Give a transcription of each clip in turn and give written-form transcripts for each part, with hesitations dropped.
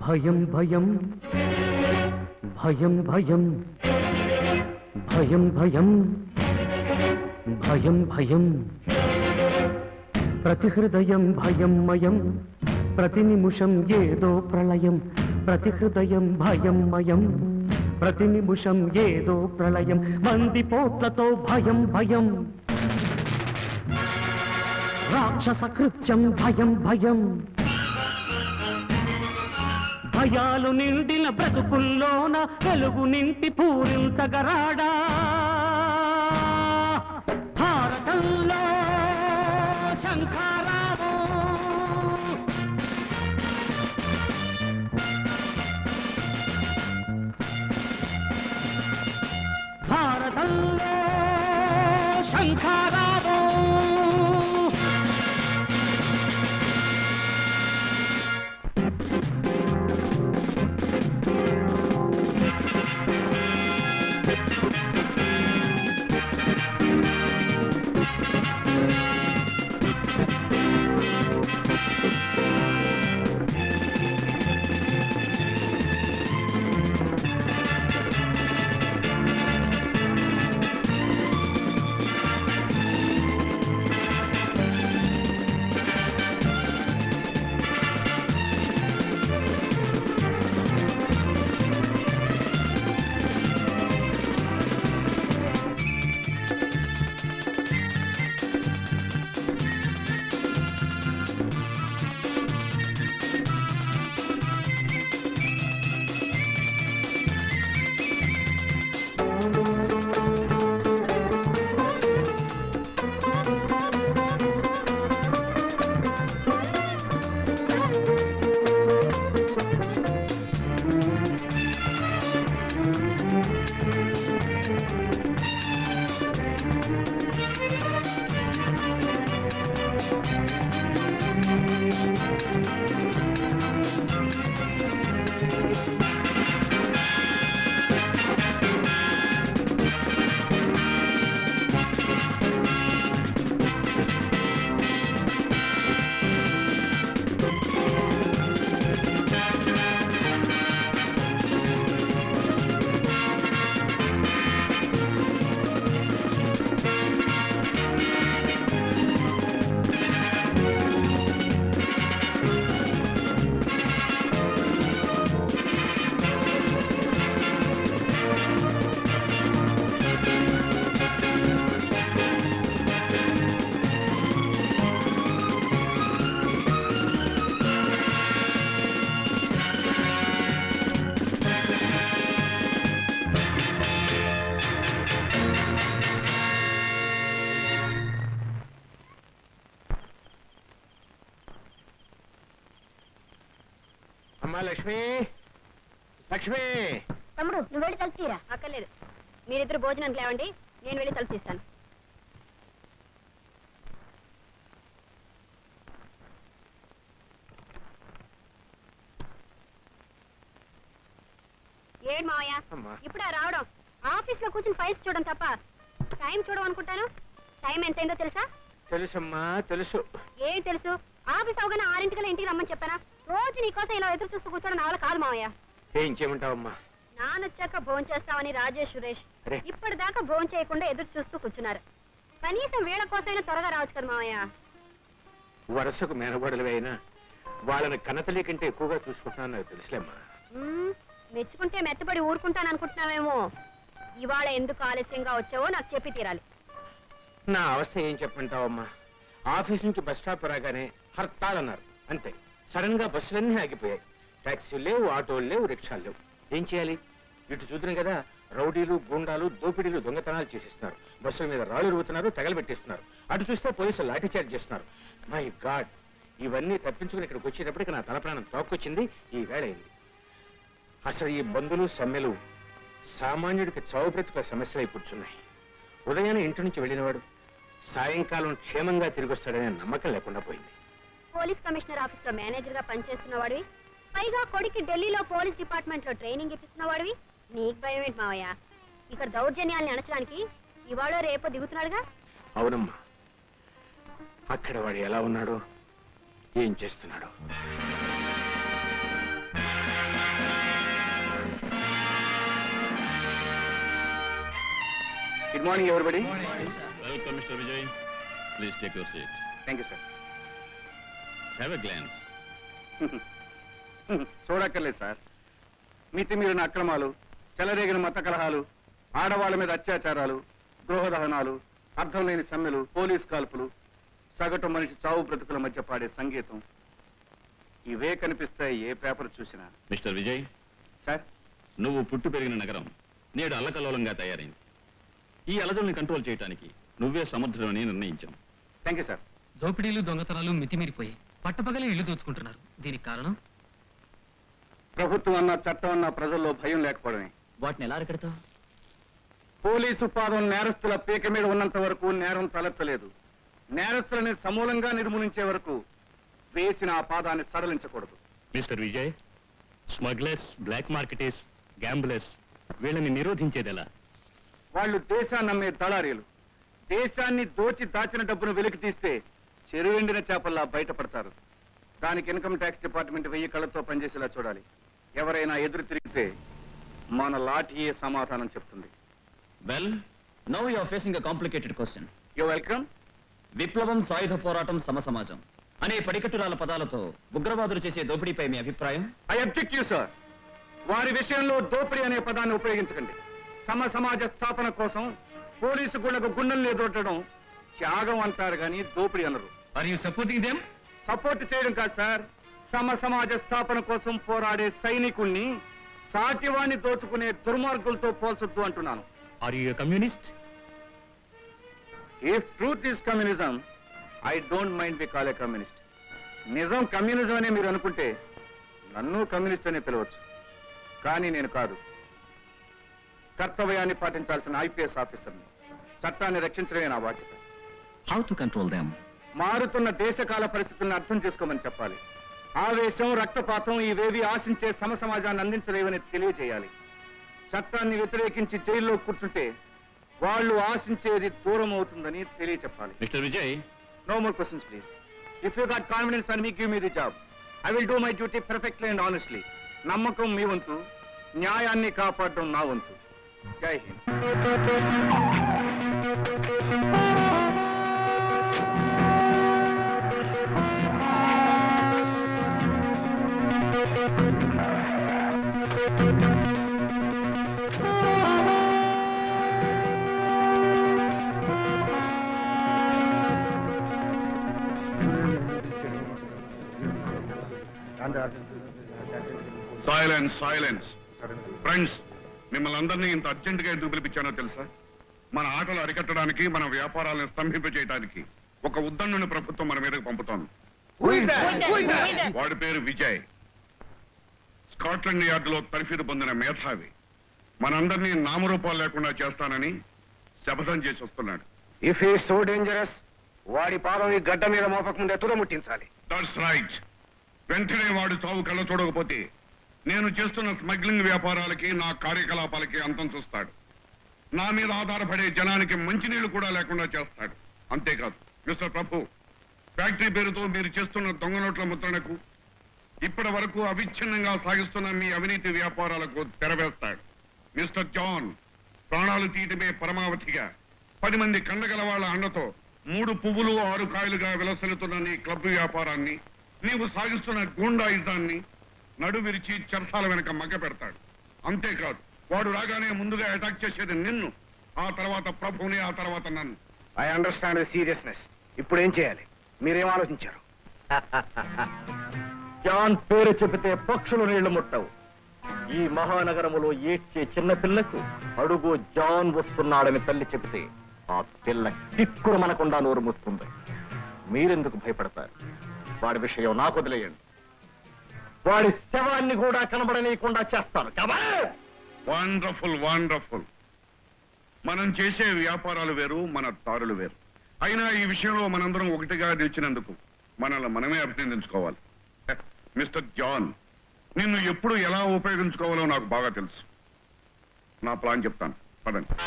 భయం భయం భయం భయం భయం భయం భయం భయం ప్రతి హృదయం భయంమయం ప్రతి నిమిషం ఏదో ప్రళయం ప్రతి హృదయం భయంమయం ప్రతి నిమిషం ఏదో ప్రళయం మంది పోట్లతో భయం భయం రాక్షస కృత్యం భయం భయం భయాలు నిండిన బ్రతుకుల్లోన వెలుగు నింటి పూరించగరాడా భారతంలో శంఖారావు భారతంలో శంఖారావు లక్ష్మి లక్ష్మి తమ్ముడు నువ్వు వెళ్ళి తలుపు తీరా. అక్కర్లేదు, మీరిద్దరు భోజనానికి లేవండి, నేను వెళ్ళి తలుపు తీస్తాను. ఏడు మావయ్య ఇప్పుడా రావడం? ఆఫీస్ లో కూర్చుని ఫైల్స్ చూడడం తప్ప టైం చూడమనుకుంటాను. టైం ఎంతైందో తెలుసా? తెలుసమ్మా తెలుసు. ఏం తెలుసు? ఆఫీస్ అవగానే 6 ఇంటికి రమ్మని చెప్పానా? రోజు నీకోసం ఇలా ఎదురు చూస్తూ కూర్చోడం నా వల్ల కాదు మావయ్య. ఏం చేయమంటావమ్మా? నానొచ్చాక భోజనం చేస్తామని రాజేష్ సురేష్ ఇప్పటిదాకా భోజనం చేయకుండా ఎదురు చూస్తూ కూర్చున్నారు. కనీసం వీళ్ళ కోసమైనా త్వరగా రావచ్చు కదా మావయ్య. వరుసకు మేనగోడలు అయినా వాళ్ళని కన్నతల్లి కంటే ఎక్కువగా చూసుకుంటున్నాను నాకు తెలుసులేమ్మా. మెచ్చుకుంటే మెత్తబడి ఊరుకుంటాను అనుకుంటున్నావేమో. ఇవాళ ఎందుకు ఆలస్యంగా వచ్చావో నాకు చెప్పి తీరాలి. నా అవస్థ ఏం చెప్పంటావమ్మా? ఆఫీస్ నుంచి బస్ స్టాప్ రాగానే హర్తాల్ అన్నారు, అంతే. సడన్ గా బస్సులన్నీ ఆగిపోయాయి. టాక్సీలు లేవు, ఆటోలు లేవు, రిక్షాలు లేవు. ఏం చేయాలి? ఇటు చూద్దాం కదా, రౌడీలు గూండాలు దోపిడీలు దొంగతనాలు చేసేస్తున్నారు, బస్సుల మీద రాళ్ళు రువుతున్నారు, తగలబెట్టేస్తున్నారు. అటు చూస్తే పోలీసులు లాఠీ చార్జ్ చేస్తున్నారు. మై గాడ్, ఇవన్నీ తప్పించుకుని ఇక్కడికి వచ్చేటప్పటికి నా తల ప్రాణం తోక్కొచ్చింది. ఈ వేళ అయింది. అసలు ఈ బంధులు సమ్మెలు సామాన్యుడికి చావు బ్రతుకుల సమస్యలై కూర్చున్నాయి. ఉదయాన్నే ఇంటి నుంచి వెళ్ళినవాడు సాయంకాలం క్షేమంగా తిరిగి వస్తాడనే నమ్మకం లేకుండా పోయింది. పోలీస్ కమిషనర్ ఆఫీస్ లో మేనేజర్ గా పనిచేస్తున్న వాడివి, పైగా కొడుకి ఢిల్లీలో పోలీస్ డిపార్ట్మెంట్ లో ట్రైనింగ్ ఇప్పిస్తున్న వాడివి, నీకు భయం ఏంటి మావయ్య? ఇక్కడ దౌర్జన్యాల్ని అణచడానికి ఇవాళ రేపో దిగుతున్నాడుగా. అవునమ్మా, అక్కడ వాడు ఎలా ఉన్నాడో, ఏం చేస్తున్నాడో. Good morning everybody. Welcome mister Vijay. Please take your seat. Thank you sir. Have a glance. చూడక్కర్లేదు సార్. మితిమీరిన అక్రమాలు, చెలరేగిన మత కలహాలు, ఆడవాళ్ల మీద అత్యాచారాలు, గృహదహనాలు, అర్థం లేని సమ్మెలు, పోలీస్ కాల్పులు, సగటు మనిషి చావు బ్రతుకుల మధ్య పాడే సంగీతం, ఇవే కనిపిస్తాయి ఏ పేపర్ చూసినా. మిస్టర్ విజయ్, సార్, నువ్వు పుట్టు పెరిగిన నగరం నేడు అల్లకల్లోలంగా తయారైంది. ఈ అలజల్ని కంట్రోల్ చేయడానికి నువ్వే సమర్థుడని నిర్ణయించాం. Thank you sir. దోపిడీలు దొంగతనాలు మితిమీరిపోయి పట్టపగలే ఇళ్లు దోచుకుంటున్నారు. దీనికి కారణం ప్రభుత్వం అన్నా చట్టం అన్నా ప్రజల్లో భయం లేకపోవడమే. వాటిని ఎలా అరికడతావు? పోలీసు పాదం నేరస్తుల పీక మీద ఉన్నంత వరకు నేరం తలెత్తలేదు. నేరస్తులని సమూలంగా నిర్మూలించే వరకు వేసిన ఆ పాదాన్ని సడలించకూడదు. Mister Vijay, smugglers, black marketers, gamblers వీళ్ళని నిరోధించేదెలా? వాళ్ళు దేశాన్ని అమ్మే దళారీలు. దేశాన్ని దోచి దాచిన డబ్బును వెలికి తీస్తే చెరువెండిన చేపల్లా బయటపడతారు. దానికి ఇన్కమ్ ట్యాక్స్ డిపార్ట్మెంట్ 1000 కళ్ళతో పనిచేసేలా చూడాలి. ఎవరైనా ఎదురు తిరిగితే మన లాఠీయే సమాధానం చెప్తుంది. Well, now you are facing a complicated question. You welcome. విప్లవం, సాయుధ పోరాటం, సమసమాజం అనే పడికట్టురాల పదాలతో ఉగ్రవాదులు చేసే దోపిడీపై మీ అభిప్రాయం? I object you sir. వారి విషయంలో దోపిడీ అనే పదాన్ని ఉపయోగించకండి. సమాజ స్థాపన కోసం పోలీసు గుళ్లకు గుండెల్ని ఎదురొట్టడం త్యాగం అంటారు కానీ దోపిడీ అనరు. Are you supporting them? Support చేయడం కాదు సార్. సమాజ స్థాపన కోసం పోరాడే సైనికుల్ని సాటివాణ్ణి దోచుకునే దుర్మార్గులతో పోల్చొద్దు అంటున్నాను. Are you communist? If truth is communism, I don't mind be call a communist. నిజం కమ్యూనిజం అనే మీరు అనుకుంటే నన్ను కమ్యూనిస్ట్ అనే పిలవచ్చు. కానీ నేను కాదు. కర్తవ్యాన్ని పాటించాల్సిన ఐపీఎస్ ఆఫీసర్ని. చట్టాన్ని రక్షించడమే నా బాధ్యత. How to control them? మారుతున్న దేశకాల పరిస్థితులను అర్థం చేసుకోమని చెప్పాలి. ఆవేశం, రక్తపాతం ఇవేవి ఆశించే సమాజాన్ని అందించలేవని తెలియజేయాలి. చట్టాన్ని వ్యతిరేకించి జైల్లో కూర్చుంటే వాళ్ళు ఆశించేది దూరం అవుతుందని తెలియచెప్పాలి. Mister Vijay, no more questions please. If you got confidence and me give me the job, I will do my duty perfectly and honestly. నమ్మకం మీ వంతు, న్యాయాన్ని కాపాడడం నా వంతు. జై హింద్. సైలెన్స్ ఫ్రెండ్స్, మిమ్మల్ని అందరినీ ఇంత అర్జెంట్ గా ఎందుకు పిలిపించానో తెలుసా? మన ఆటలు అరికట్టడానికి, మన వ్యాపారాలను స్తంభింపజేయడానికి ఒక ఉద్దండుని ప్రభుత్వం మన మీదకి పంపుతోంది. వాడి పేరు విజయ్. స్కాట్లాండ్ యార్డులో తర్ఫీదు పొందిన మేధావి. మనందరినీ నామరూపాలు లేకుండా చేస్తానని శపథం చేసి వస్తున్నాడు. ఇఫ్ ఈ సో డేంజరస్, వాడి పాదం ఈ గడ్డ మీద మోపకముందే తుదముట్టించాలి. That's right. వెంటనే వాడు చావు కళ్ళ చూడకపోతే నేను చేస్తున్న స్మగ్లింగ్ వ్యాపారాలకి, నా కార్యకలాపాలకి అంతం చూస్తాడు. నా మీద ఆధారపడే జనానికి మంచినీళ్లు కూడా లేకుండా చేస్తాడు. అంతేకాదు మిస్టర్ ప్రభు, ఫ్యాక్టరీ పేరుతో మీరు చేస్తున్న దొంగ నోట్ల ముద్రణకు, ఇప్పటి వరకు అవిచ్ఛిన్నంగా సాగిస్తున్న మీ అవినీతి వ్యాపారాలకు తెరవేస్తాడు. మిస్టర్ జాన్, ప్రాణాలు తీయటమే పరమావధిగా 10 మంది కండగల వాళ్ళ అండతో 3 పువ్వులు 6 కాయలుగా విలసిల్లుతున్న నీ క్లబ్ వ్యాపారాన్ని, నీవు సాగిస్తున్న గూండాయిజాన్ని నడు విరిచి చెరసాల వెనక మగ్గ పెడతాడు. అంతేకాదు, వాడు రాగానే ముందుగా అటాక్ చేసేది నిన్ను, ఆ తర్వాత ప్రభుని, ఆ తర్వాత నన్ను. I understand the seriousness. ఇప్పుడు ఏం చేయాలి? మీరేం ఆలోచించారు? జాన్ పేరు చెబితే పక్షులు నీళ్లు ముట్టవు. ఈ మహానగరములో ఏడ్చే చిన్న పిల్లకు అడుగు జాన్ వస్తున్నాడని తల్లి చెబితే ఆ పిల్ల కిక్కుడు మనకుండా నోరు మూస్తుంది. మీరెందుకు భయపడతారు? వాడి విషయం నాకు వదిలేయండి. వాడి శవాన్ని కూడా కనబడనీయకుండా చేస్తాను. Wonderful, wonderful. మనం చేసే వ్యాపారాలు వేరు, మన దారులు వేరు. అయినా ఈ విషయంలో మనందరం ఒకటిగా నిలిచినందుకు మనల్ని మనమే అభినందించుకోవాలి. మిస్టర్ జాన్, నిన్ను ఎప్పుడు ఎలా ఉపయోగించుకోవాలో నాకు బాగా తెలుసు. నా ప్లాన్ చెప్తాను, పదండి.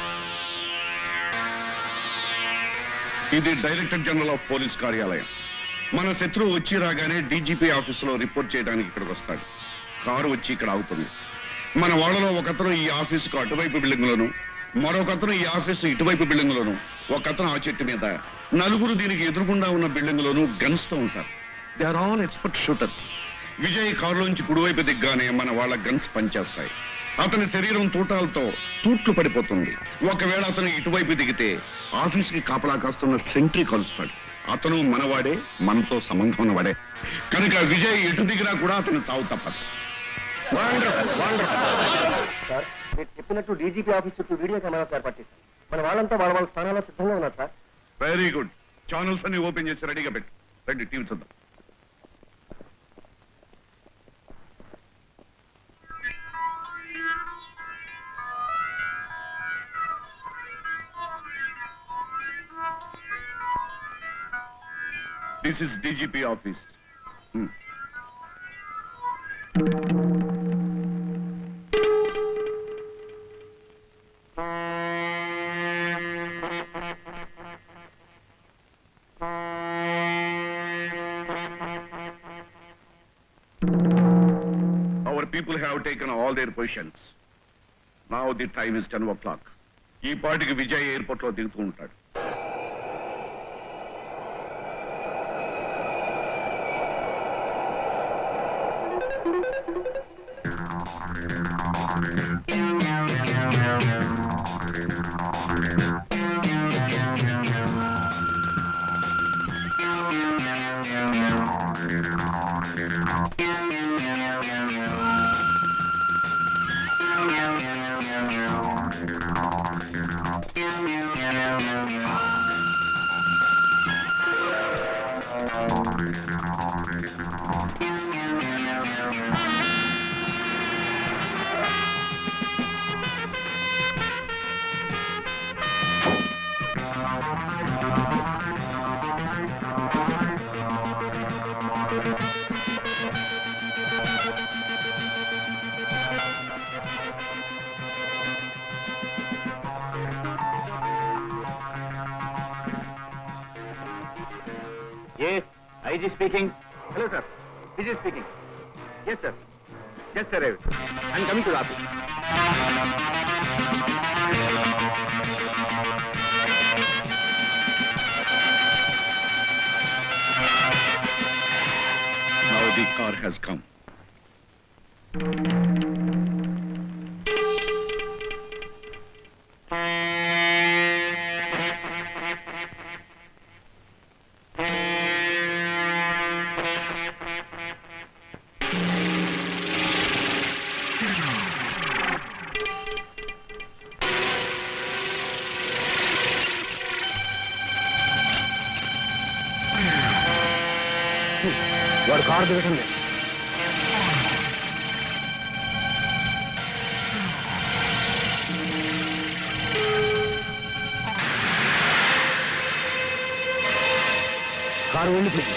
ఇది డైరెక్టర్ జనరల్ ఆఫ్ పోలీస్ కార్యాలయం. మన శత్రువు వచ్చి రాగానే డీజీపీ ఆఫీసులో రిపోర్ట్ చేయడానికి ఇక్కడికి వస్తాడు. కారు వచ్చి ఇక్కడ ఆగుతుంది. మన వాళ్ళలో ఒకతను ఈ ఆఫీసుకు అటువైపు బిల్డింగ్ లోను, మరొకతను ఈ ఆఫీసు ఇటువైపు బిల్డింగ్ లోను, ఒకతను ఆ చెట్టు మీద, నలుగురు దీనికి ఎదురుగుండా ఉన్న బిల్డింగ్ లోను గన్స్ తో ఉంటారు. They are all expert shooters. Vijay కారులోంచి కుడివైపు దిగ్గానే మన వాళ్ళ గన్స్ పనిచేస్తాయి. అతని శరీరం తూటాలతో తూట్లు పడిపోతుంది. ఒకవేళ అతను ఇటువైపు దిగితే ఆఫీస్కి కాపలా కాస్తున్న సెంట్రీ కలుస్తాడు. అతను మనవాడే, మనతో సంబంధం ఉన్నవాడే. కనుక విజయ్ ఎటు దిగినా కూడా అతను చావు తప్పదు. సార్ మీరు చెప్పినట్టు డీజీపీ ఆఫీస్ చుట్టూ వీడియో కెమెరా సార్ పట్టిస్తాం. మన వాళ్ళంతా వాళ్ళ వాళ్ళ స్థానాల్లో సిద్ధంగా ఉన్నారు సార్. Very good. ఛానల్స్ అన్ని ఓపెన్ చేసి రెడీగా పెట్టు. రండి టీవీ చూద్దాం. This is DGP office. Our people have taken all their positions. Now the time is 10 o'clock. ఈ పాటికి విజయ్ ఎయిర్పోర్ట్ లో దిగుతూ ఉంటాడు. Yes, IG speaking. Hello, sir. Vijay speaking. Yes, sir. Just arrived. I'm coming to the office. Now the car has come. వాడు car దిగుతుంది. Car వెళ్ళిపోయింది.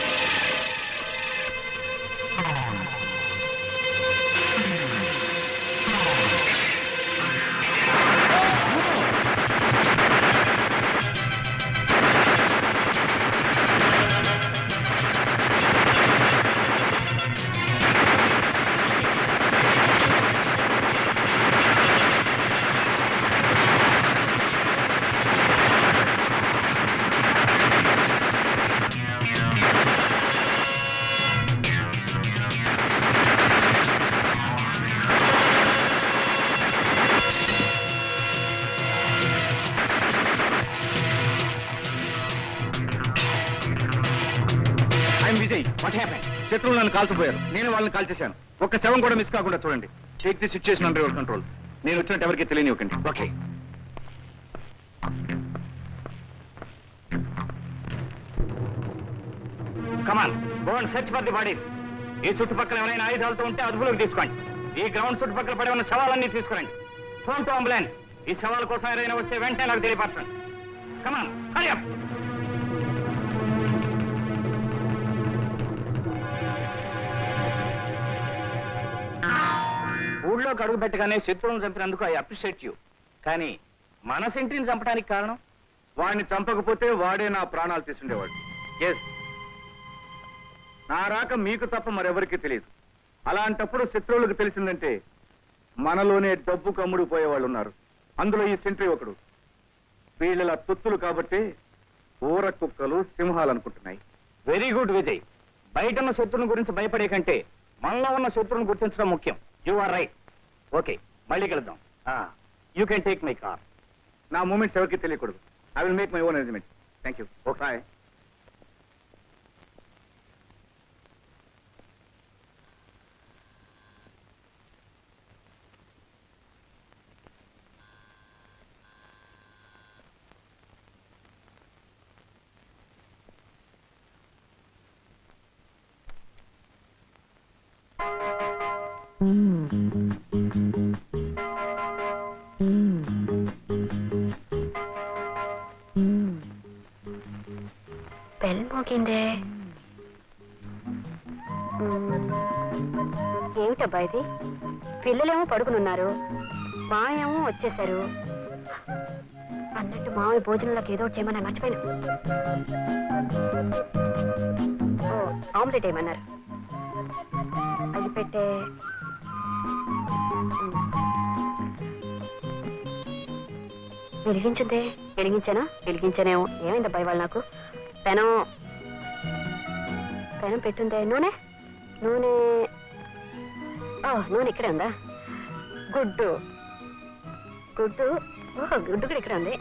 Vijay, what happened? శత్రువులు నన్ను కాల్చిపోయారు. నేను వాళ్ళని కాల్చేశాను. ఒక్క శవం కూడా మిస్ కాకుండా చూడండి. Take the situation under your control. నేను వచ్చినట్టు ఎవరికి తెలియనివ్వకండి. Okay. Come on, go and search for the bodies. ఈ చుట్టుపక్కల ఎవరైనా ఆయుధాలతో ఉంటే అదుపులోకి తీసుకోండి. ఈ గ్రౌండ్ చుట్టుపక్కల పడి ఉన్న శవాలన్నీ తీసుకురండి. Phone to ambulance. ఈ శవాల కోసం ఎవరైనా వస్తే వెంటనే నాకు తెలియపరచండి. కమాన్, హరి అప్. ఊళ్ళోకి అడుగు పెట్టగానే శత్రువులను చంపినందుకు ఐ అప్రిషియేట్ యూ. కానీ మన సెంట్రీని చంపడానికి కారణం? వాడిని చంపకపోతే వాడే నా ప్రాణాలు తీసుండేవాడు. ఎస్, నా రాక మీకు తప్ప మరెవరికి తెలియదు. అలాంటప్పుడు శత్రువులకు తెలిసిందంటే మనలోనే డబ్బు కమ్ముడు పోయేవాళ్ళు ఉన్నారు. అందులో ఈ సెంట్రీ ఒకడు. వీళ్ళ తొత్తులు కాబట్టి ఊర కుక్కలు సింహాలు అనుకుంటున్నాయి. Very good Vijay. బయట ఉన్న శత్రువుని గురించి భయపడే కంటే మనలో ఉన్న శత్రువుని గుర్తించడం ముఖ్యం. You are right. ఓకే, మళ్ళీ కలుద్దాం. You can take my car. నా మూమెంట్స్ ఎవరికి తెలియకూడదు. I will make my own arrangements. Thank you. Okay. Bell మోగిందే. ఏమిటబ్బా ఇది? పిల్లలేమో పడుకునున్నారు, మాయేమో వచ్చేసారు. అన్నట్టు మామయ్య భోజనంలోకి ఏదో చేయమన్నా మర్చిపోయినా. ఓ, ఆమ్లెట్ ఏమన్నారు? అది పెట్టే. వెలిగించుందే. వెలిగించానా? వెలిగించానేమో. ఏమైందబ్బా ఇవాళ నాకు? పెనం పెట్టుందే. నూనె నూనె నూనె ఇక్కడే ఉందా? గుడ్డు గుడ్డు గుడ్డు కూడా ఇక్కడ ఉంది.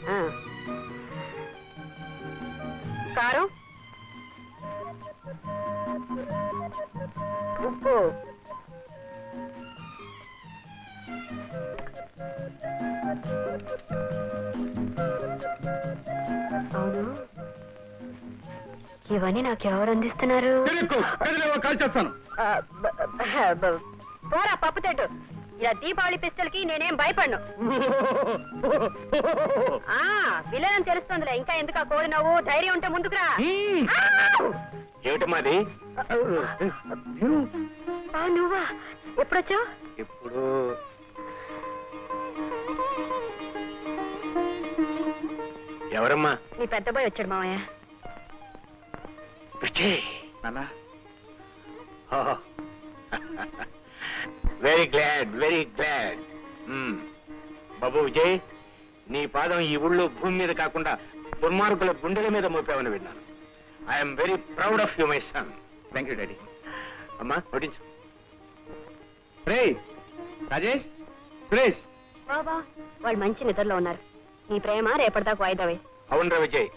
కారం, ఉప్పు, అవును, ఇవన్నీ నాకెవరు అందిస్తున్నారు? కాల్ చేస్తాను. పోరా పప్పు తెట్టు. ఇలా దీపావళి పిస్టల్ కి నేనేం భయపడను. విలన్ తెలుస్తుందిలే. ఇంకా ఎందుకు ఆ కోడి నవ్వు? ధైర్యం ఉంటే ముందుకురా. ఏమిటమ్మాది? నువ్వా? ఎప్పుడొచ్చావు? ఇప్పుడు ఎవరమ్మా? నీ పెద్ద బాయ్ వచ్చాడు మామయ్య. నాన్న, వెరీ గ్లాడ్, వెరీ గ్లాడ్. బాబు విజయ్, నీ పాదం ఈ ఊళ్ళో భూమి మీద కాకుండా దుర్మార్గుల గుండెల మీద మోపావని విన్నాను. I'm very proud of you my son. Thank you daddy. అమ్మా వడ్డించు. రే రాజేష్, సురేష్. బాబా, వాళ్ళు మంచి నిద్రలో ఉన్నారు. నీ ప్రేమ రేపటిదాకా వాయిదావే. అవునరా విజయ్,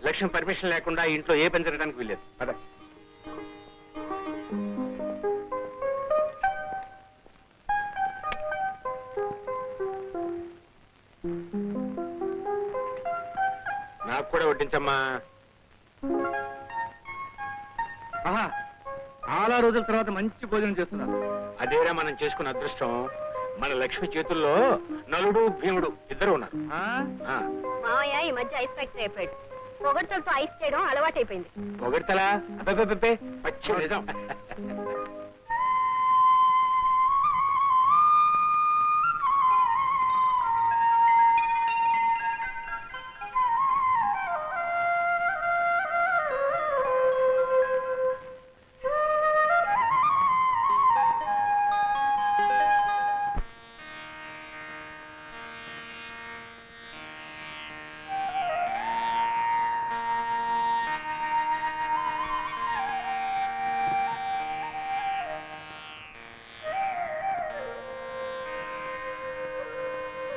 లక్ష్యం పర్మిషన్ లేకుండా ఇంట్లో ఏ పని జరగడానికి వీల్లేదు. అదే నాకు కూడా వడ్డించమ్మా. ఆహా, చాలా రోజుల తర్వాత మంచి భోజనం చేస్తున్నాను. అదేరా మనం చేసుకున్న అదృష్టం. మన లక్ష్మి చేతుల్లో నలుడు భీముడు ఇద్దరు ఉన్నారు. మామయ్య ఈ మధ్య ఐస్ ఫ్యాక్టరీ అయిపోయాడు. పొగడ్తలతో ఐస్ చేయడం అలవాటైపోయింది. పొగడ్తలా? అబ్బే పచ్చి నిజం.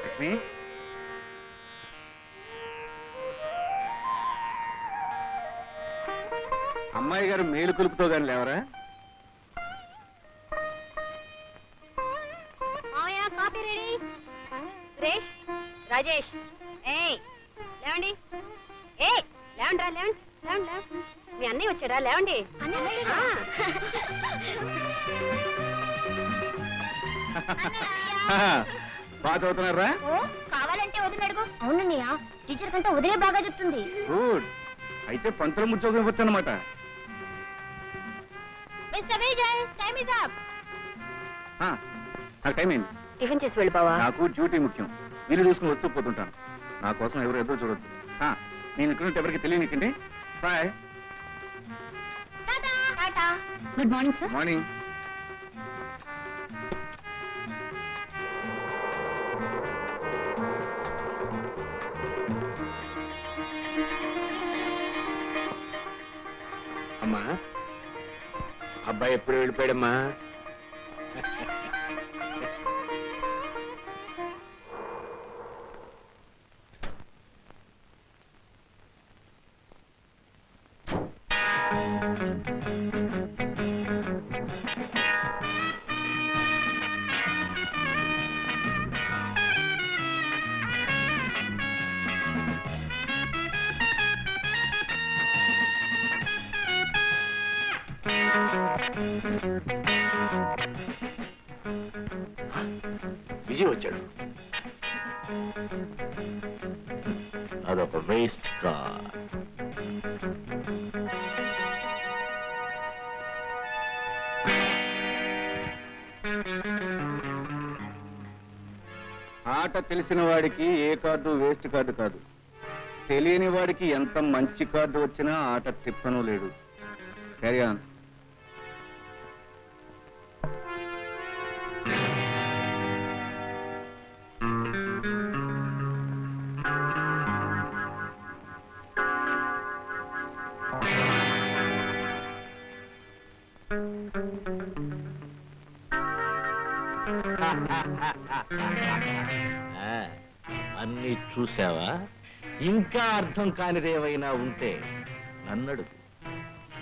లక్ష్మి, అమ్మాయి గారు మేలు కులుపుతో గాని లేవరా? మామయ్య కాఫీ రెడీ. సురేష్, రాజేష్, లేవండి. లేవండి రా, లేవండి, లేవండి. మీ అన్నయ్య వచ్చాడా? లేవండి. బాగా చదువుతున్నారా? కావాలంటే వదిలి అడుగు. అవునన్నయ్య, టీచర్ కంటే వదిలే బాగా చెప్తుంది. గుడ్. అయితే పంతులం ఉద్యోగం ఇవ్వచ్చు అనమాట. నాకు టైం అయింది. టిఫిన్ చేసి వెళ్ళి బావా. నాకు డ్యూటీ ముఖ్యం. వీలు చూసుకుని వస్తూ పోతుంటాను. నా కోసం ఎవరు ఎదురు చూడొద్దు. నేను ఇక్కడ ఎవరికి తెలియనికండి. Bye. Good morning sir. Morning. ఏమ్మా అబ్బాయి ఎప్పుడు వెళ్ళిపోయాడమ్మా? విజయ్ వచ్చాడు. అదొక వేస్ట్ కార్. ఆట తెలిసిన వాడికి ఏ కార్డు వేస్ట్ కార్డు కాదు. తెలియని వాడికి ఎంత మంచి కార్డు వచ్చినా ఆట తిప్పను లేడు. Carry on. అన్నీ చూసావా? ఇంకా అర్థం కానిదేమైనా ఉంటే నన్ను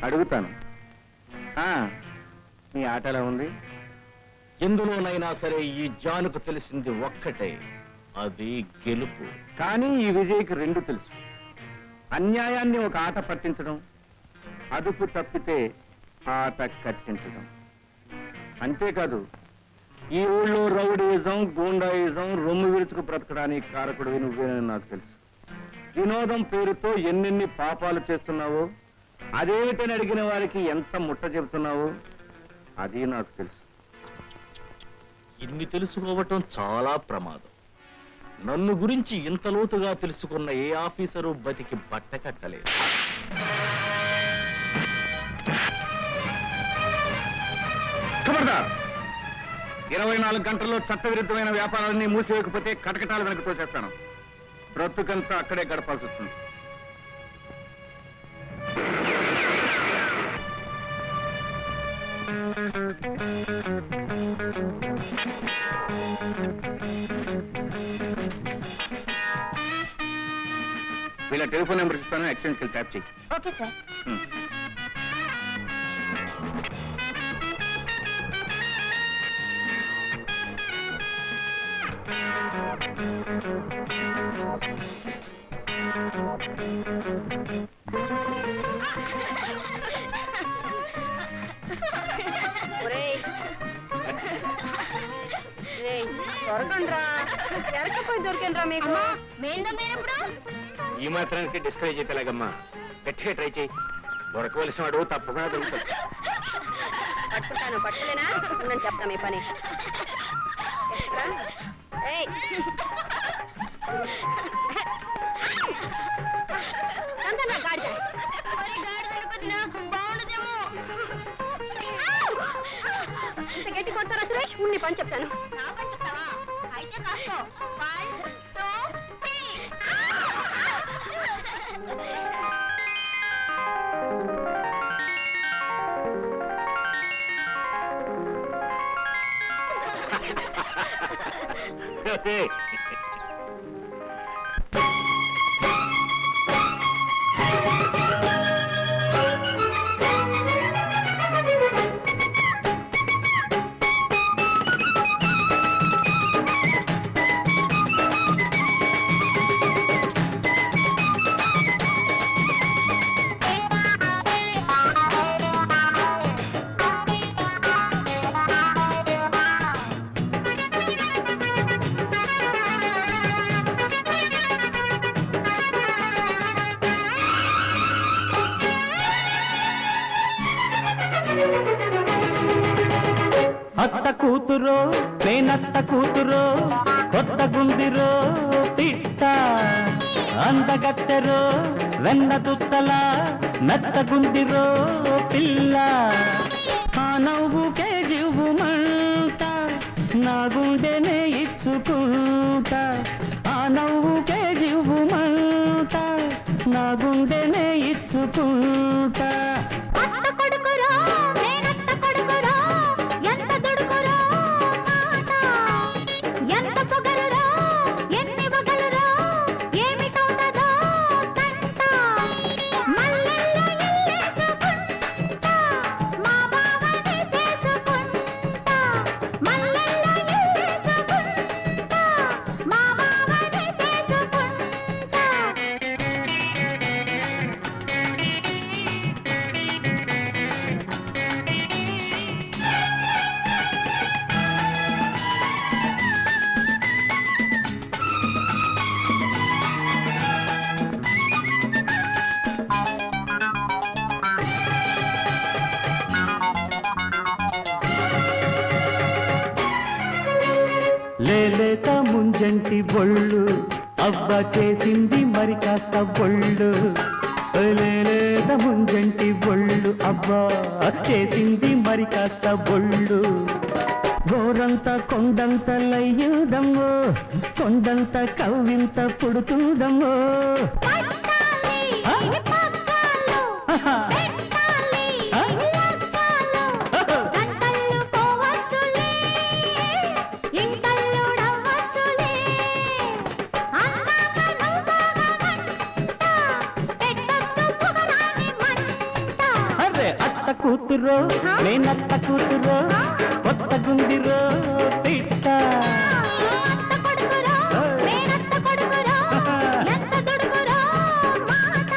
అడుగుతాను. మీ ఆట ఎలా ఉంది? ఎందులోనైనా సరే ఈ జానుకు తెలిసింది ఒక్కటే, అది గెలుపు. కానీ ఈ విజయ్కి రెండు తెలుసు. అన్యాయాన్ని ఒక ఆట పట్టించడం, అదుపు తప్పితే ఆట కట్టించడం. అంతేకాదు, ఈ ఊళ్ళో రౌడీయిజం, గూండాయిజం, రొమ్ము విరుచుకు బ్రతకడానికి కారకుడివి నువ్వేనని నాకు తెలుసు. వినోదం పేరుతో ఎన్నెన్ని పాపాలు చేస్తున్నావో, అదేమిటని అడిగిన వారికి ఎంత ముట్ట చెబుతున్నావో అది నాకు తెలుసు. ఇన్ని తెలుసుకోవటం చాలా ప్రమాదం. నన్ను గురించి ఇంత లోతుగా తెలుసుకున్న ఏ ఆఫీసరు బతికి బట్ట కట్టలేదు. ఖబర్దార్! 24 గంటల్లో చట్టవిరుద్ధమైన వ్యాపారాన్ని మూసివేయకపోతే కటకటాలు వెనక్కి తోసేస్తాను. బ్రతుకంతా అక్కడే గడపాల్సి వస్తుంది. వీళ్ళ టెలిఫోన్ నెంబర్ ఇస్తాను, ఎక్స్చేంజ్కి వెళ్ళి ట్యాప్ చేయి. Okay sir. దొరకండ్రా, ఎరకపోయి దొరికండ్రా మీకు. ఈ మాత్రానికి డిస్కరేజ్ అయితేలాగమ్మా. గట్టిగా ట్రై చేయి. దొరకవలసిన వాడు తప్పకుండా దొరుకుతాడు. పట్టుకుంటాను, పట్టులేనా? నేను చెప్తాను మీ పని. ఇంత గట్టి కొడతారా సురేష్? ఉన్ని పని చెప్తాను. అత్త కూతురో నేనత్త కూతురో, కొత్త గుందిరో పిట్ట, అందగత్తెరో వెన్న దుత్తల, మెత్త గుందిరో పిల్ల. ఆ నవ్వుకే జివ్వుమంట, నా గుండెనే ఇచ్చుకుంటా. ఆ నవ్వుకే జివ్వుమంట, నా గుండెనే ఇచ్చుకుంటా. నేనత్త కొడుకురో ఎంత దుడుకురో మాట ఎంత పొగరురో ఎన్ని వగలురో ఏమిటవుతదో తంట మల్లెల్లో ఇల్లేసుకుంటా మా బావని చేసుకుంటా మల్లెల్లో ఇల్లేసుకుంటా మా బావని చేసుకుంటా లేలేత ముంజంటి బొళ్ళు అవ్వ చేసింది మరి కాస్త బొళ్ళు లేలేత ముంజంటి బొళ్ళు అవ్వ చేసింది మరి కాస్త బొళ్ళు గోరంత కొండంత లయ్యుదమ్మో కొండంత కవ్వింత పుడుతుందమ్మో పట్టాలి పగ్గాలు పెట్టాలి లగ్గాలు జంటలు పోవచ్చులే ఇంటల్లుడవ్వచ్చులే అందాక నువ్వుగా మంట పెట్టొద్దు పొగరాని మంట అరే అత్త కూతురో నేనత్త కూతురో కొత్త గుండిరో పిట్ట అత్త కొడుకురో నేనత్త కొడుకురో ఎంత దుడుకురో మాట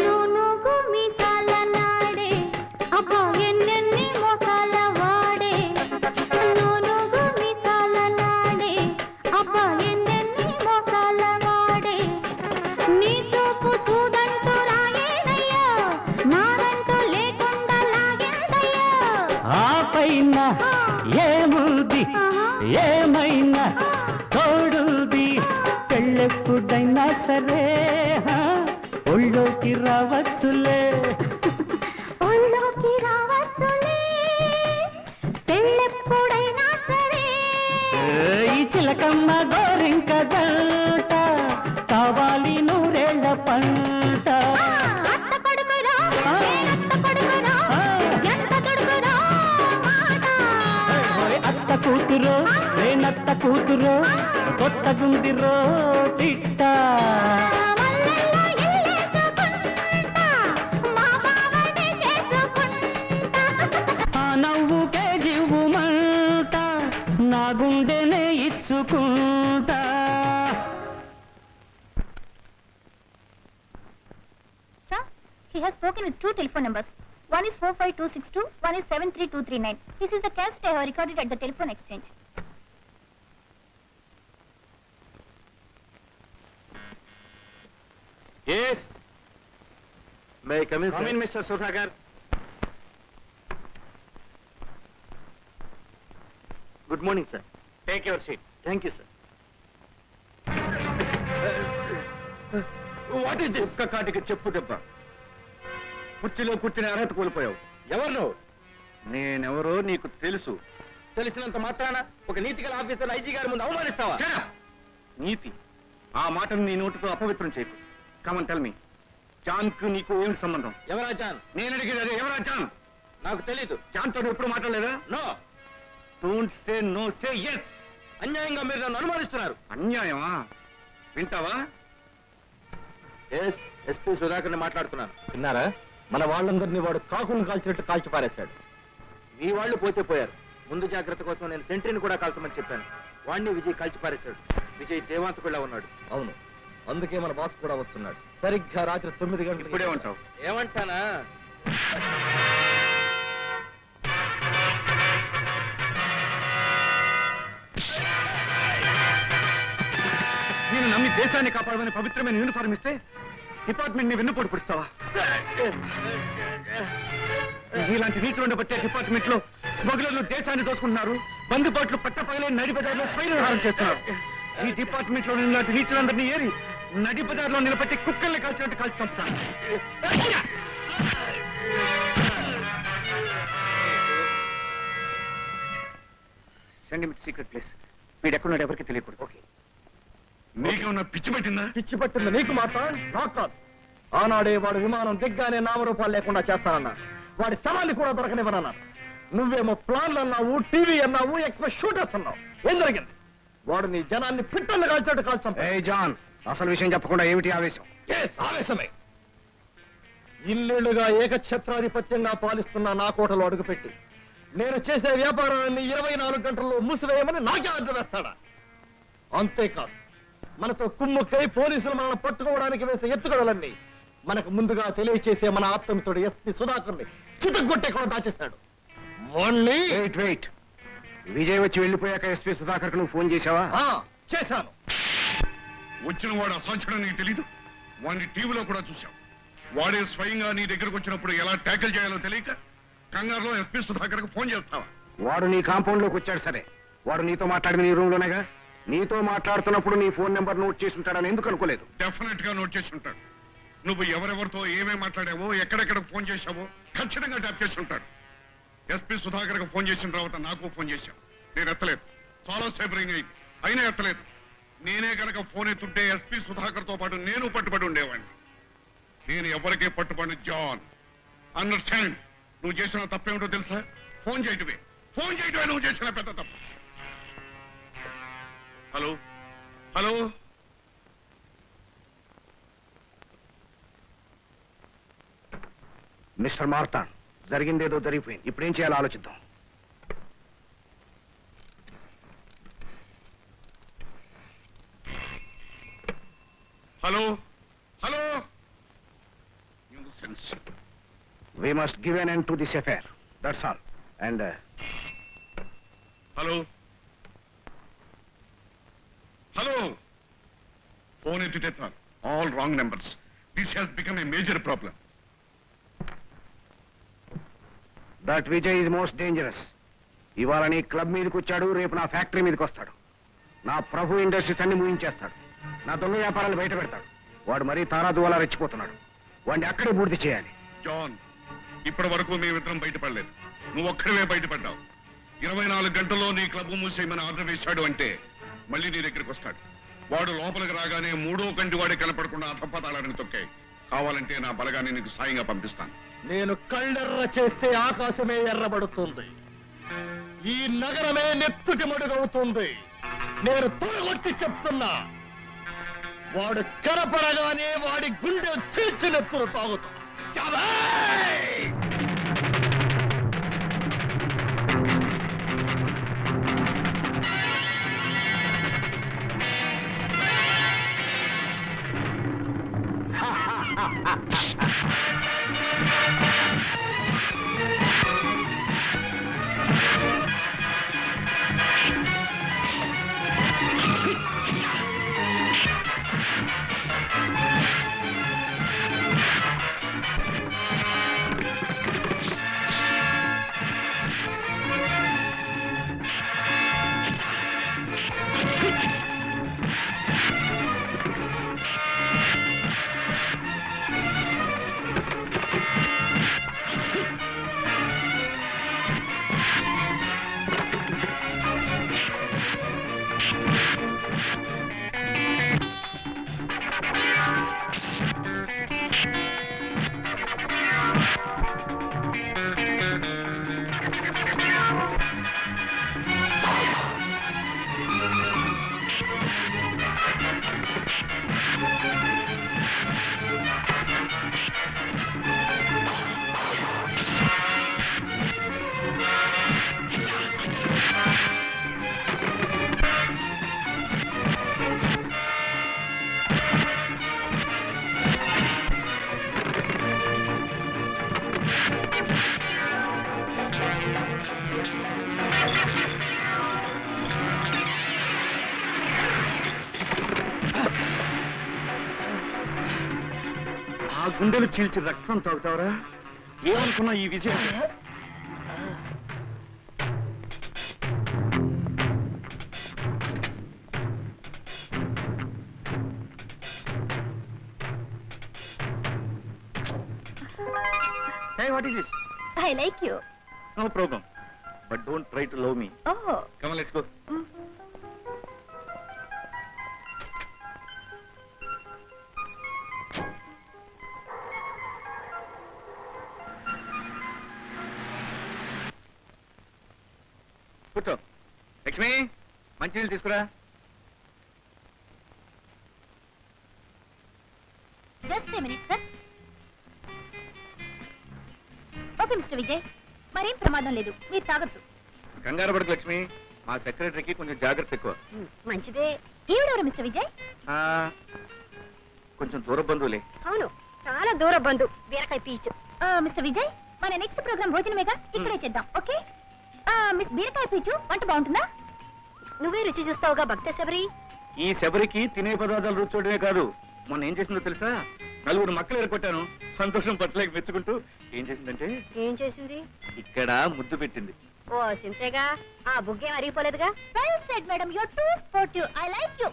నూనూగు మీసాల నాడే అబ్బా ఎన్నెన్ని మోసాల వాడే నూనూగు మీసాల నాడే అబ్బా ఎన్నెన్ని మోసాల వాడే నీ చూపు సూదంటూ రాయేనయ్యో నాదంటూ లేకుండా లాగేదయ్యో ఆ పైన ఏముంది ఏమైనా తోడుది పెళ్ళెప్పుడైనా సరే ఒళ్ళోకి రావచ్చులే ఒళ్ళోకి రావచ్చులే పెళ్ళెప్పుడైనా సరే ఈ చిలకమ్మ గోరింక జంట కావాలి నూరేళ్ల పంట అత్త కొడుకురో నేనత్త కొడుకురో ఎంత దుడుకురో మాట అత్త కూతురో నేనత్త కూతురో కొత్త గుందిరో పిట్ట మల్లెల్లో ఇల్లేసుకుంటా మా బావని చేసుకుంటా ఆ నవ్వుకే జీవుమంట నా గుండెనే ఇచ్చుకుంటా Sir, he has spoken with two telephone numbers. One is 45262, one is 73239. This is the cassette I have recorded at the telephone exchange. Yes may come in come in mister Sudhakar. Good morning sir. Take your seat. Thank you sir. What is this? ఒక్క కాటికి చెప్పు దెబ్బ. కుర్చీలో కూర్చుని అర్హత కోల్పోయావు. ఎవరు నువ్వు? నేనెవరో నీకు తెలుసు. తెలిసినంత మాత్రాన ఒక నీతి గల ఆఫీసర్ ఐజీ గారి ముందు అవమానిస్తావా? Shut up! నీతి ఆ మాటను నీ నోటితో అపవిత్రం చేయకు. కమన్ టెల్ మీ, జాన్ కు నీకు ఏమిటి సంబంధం? ఎవరా జాన్? నేను అడిగేది అదే, ఎవరా జాన్? నాకు తెలీదు. జాన్ తో ఎప్పుడు మాట్లాడలేదా? No. Don't say no, say yes. అన్యాయంగా మీరు నన్ను అనుమానిస్తున్నారు. అన్యాయమా? వింటావా? ఎస్, ఎస్పీ సుధాకర్ని మాట్లాడుతున్నాను. విన్నారా? మన వాళ్ళందరినీ వాడు కాకులను కాల్చినట్టు కాల్చి పారేశాడు. మీ వాళ్ళు పోతే పోయారు. ముందు జాగ్రత్త కోసం నేను సెంట్రీని కూడా కాల్చమని చెప్పాను. వాణ్ణి విజయ్ కాల్చి పారేశాడు. విజయ్ దేవాంతకుళ్ళ ఉన్నాడు. అవును, అందుకే మన బాస్ కూడా వస్తున్నాడు. సరిగ్గా రాత్రి 9 గంటలకు. ఇప్పుడేమంటావు? ఏమంటానా? నేను నమ్మి దేశాన్ని కాపాడమని పవిత్రమైన యూనిఫార్మ్ ఇస్తే డిపార్ట్మెంట్ ని వెన్నుపోటు పుడుస్తావా? ఇలాంటి నీచులు ఉండబట్టే డిపార్ట్మెంట్ లో స్మగ్లర్లు దేశాన్ని దోసుకుంటున్నారు, బందుబాట్లు పట్టపగలే నడిబజార్లో స్వైరహారం చేస్తున్నారు. ఈ డిపార్ట్మెంట్ లో ఇలాంటి నీచులందరినీ ఏరి నడిబజార్లో నిలబెట్టి కుక్కల్ని కాల్చినట్టు కాల్చి చంపుతారు. Send him to secret place. వీడు ఎక్కడున్నాడు ఎవరికి తెలియకూడదు. ఓకే. నీకేమన్నా పిచ్చి పెట్టిందా? పిచ్చి పట్టింది నీకు మాత్రం, నాకు కాదు. ఆనాడే వాడు విమానం దిగ్గానే నామరూపాలు లేకుండా చేస్తానన్నా, వాడి శవాన్ని కూడా దొరకనివ్వనన్నారు. నువ్వేమో ప్లాన్లు అన్నావు, టీవీ అన్నావు, ఎక్స్ప్రెస్ షూటర్స్ అన్నావు. ఏం జరిగింది? వాడు నీ జనాన్ని పిట్టలు కాల్చాడు కాల్చాం. జాన్, అసలు విషయం చెప్పకుండా ఏమిటి ఆవేశం? ఆవేశమే. ఇల్లుగా ఏకఛత్రాధిపత్యంగా పాలిస్తున్న నా కోటలో అడుగుపెట్టి నేను చేసే వ్యాపారాన్ని 24 గంటల్లో మూసివేయమని నాకే ఆర్డర్ వేస్తాడా? అంతేకాదు, మనతో కుమ్ముక్కై పోలీసులు మనల్ని పట్టుకోవడానికి వేసే ఎత్తుగడలన్నీ మనకు ముందుగా తెలియచేసే మన ఆప్తమితుడు ఎస్పీ సుధాకర్ని చితగొట్టే కూడా దాచేశాడు. వెయిట్. విజయ్ వచ్చి వెళ్ళిపోయాక ఎస్పీ సుధాకర్ నువ్వు ఫోన్ చేశావా? చేశాను. వచ్చిన వాడు అసాధ్యుడని నీకు తెలీదు. వాడిని టీవీలో కూడా చూశావు. వాడే స్వయంగా నీ దగ్గరకు వచ్చినప్పుడు ఎలా ట్యాకిల్ చేయాలో తెలియక కంగారులో ఎస్పీ సుధాకర్ కు ఫోన్ చేస్తావా? వాడు నీ కాంపౌండ్ లోకి వచ్చాడు. సరే, వాడు నీతో మాట్లాడి నీ రూమ్ లోనేగా. నీతో మాట్లాడుతున్నప్పుడు నీ ఫోన్ నెంబర్ నోట్ చేసి ఉంటాడని ఎందుకు అనుకోలేదు? డెఫినెట్ గా నోట్ చేసి ఉంటాడు. నువ్వు ఎవరెవరితో ఏమేమి మాట్లాడావో, ఎక్కడెక్కడ ఫోన్ చేశావో ఖచ్చితంగా ట్యాప్ చేసి ఉంటాడు. ఎస్పీ సుధాకర్ కు ఫోన్ చేసిన తర్వాత నాకు ఫోన్ చేశావు. నేను ఎత్తలేదు. చాలా సేపు రింగ్ అయింది, అయినా ఎత్తలేదు. నేనే కనుక ఫోన్ ఎత్తుంటే ఎస్పీ సుధాకర్ తో పాటు నేను పట్టుబడి ఉండేవాడిని. నేను ఎవరికే పట్టుబడి జాన్. అండర్స్టాండ్? నువ్వు చేసిన తప్పేమిటో తెలుసా? ఫోన్ చేయటమే నువ్వు చేసిన పెద్ద తప్పు. హలో మిస్టర్ మార్తాన్, జరిగిందేదో జరిగిపోయింది. ఇప్పుడేం చేయాలో ఆలోచిద్దాం. Hello We must give an end to this affair. That's all. And hello phone ఎత్తితే చాలు. All wrong numbers. This has become a major problem. that Vijay is most dangerous. ఇవాళ నీ క్లబ్ మీదకి వచ్చాడు, రేపు నా ఫ్యాక్టరీ మీదకి వస్తాడు. నా ప్రభు ఇండస్ట్రీస్ అన్ని ముగించేస్తాడు. నా దొంగ వ్యాపారాలు బయట పెడతాడు. వాడు మరీ తారాదువలా రెచ్చిపోతున్నాడు. వాడిని అక్కడే పూర్తి చేయాలి. జాన్, ఇప్పటి వరకు మేమిద్దరం బయటపడలేదు. నువ్వు ఒక్కడవే బయటపడ్డావు. 24 గంటల్లో నీ క్లబ్ మూసేయమని ఆర్డర్ వేశాడు అంటే మళ్ళీ నీ దగ్గరికి వస్తాడు. వాడు లోపలికి రాగానే మూడో కంటి వాడి కనపడకుండా అధపతాళాన్ని తొక్కాయి. కావాలంటే నా బలగాన్ని నీకు సాయంగా పంపిస్తాను. నేను కళ్ళెర్ర చేస్తే ఆకాశమే ఎర్రబడుతుంది. ఈ నగరమే నెత్తుటి మడుగవుతుంది. నేను తొలగొట్టి చెప్తున్నా, వాడు కనపడగానే వాడి గుండె చీల్చి నెత్తురు తాగుతుంది. గుండెలు చీల్చి రక్తం తాగుతావరా? ఏమనుకున్నా ఈ విజయం Hey, what is this? I like you. No problem. But don't try to love me. ఓహో. Come on, let's go. కూర్చో. లక్ష్మి, మంచినీళ్ళు తీసుకురా. Just a minute sir. Okay mister Vijay, మరేం ప్రమాదం లేదు, మీరు తాగొచ్చు. కంగారు పడకు లక్ష్మి, మా సెక్రటరీకి కొంచెం జాగ్రత్త ఎక్కువ. మంచిదే. ఈవిడెవరు మిస్టర్ విజయ్? ఆ, కొంచెం దూర బంధువులే. అవును, చాలా దూర బంధు. బీరకాయ పీచు. మిస్టర్ విజయ్, మన నెక్స్ట్ ప్రోగ్రామ్ భోజనమేగా, ఇక్కడే చేద్దాం. ఓకే. మిస్ బీరకాయ పీచు వంట బాగుంటుందా? నువ్వే రుచి చూస్తావుగా భక్త శబరి. ఈ శబరికి తినే పదార్థాలు రుచి చూడమే కాదు, మొన్న ఏం చేసిందో తెలుసా? నలుగురు మక్కలు ఎరగొట్టాను. సంతోషం పట్టలేక మెచ్చుకుంటూ ఏం చేసిందంటే, ఏం చేసింది? ఇక్కడ ముద్దు పెట్టింది. ఓ సింతేగా, ఆ బుగ్గేం అరిగిపోలేదుగా. Well said madam, you are too sportive. I like you.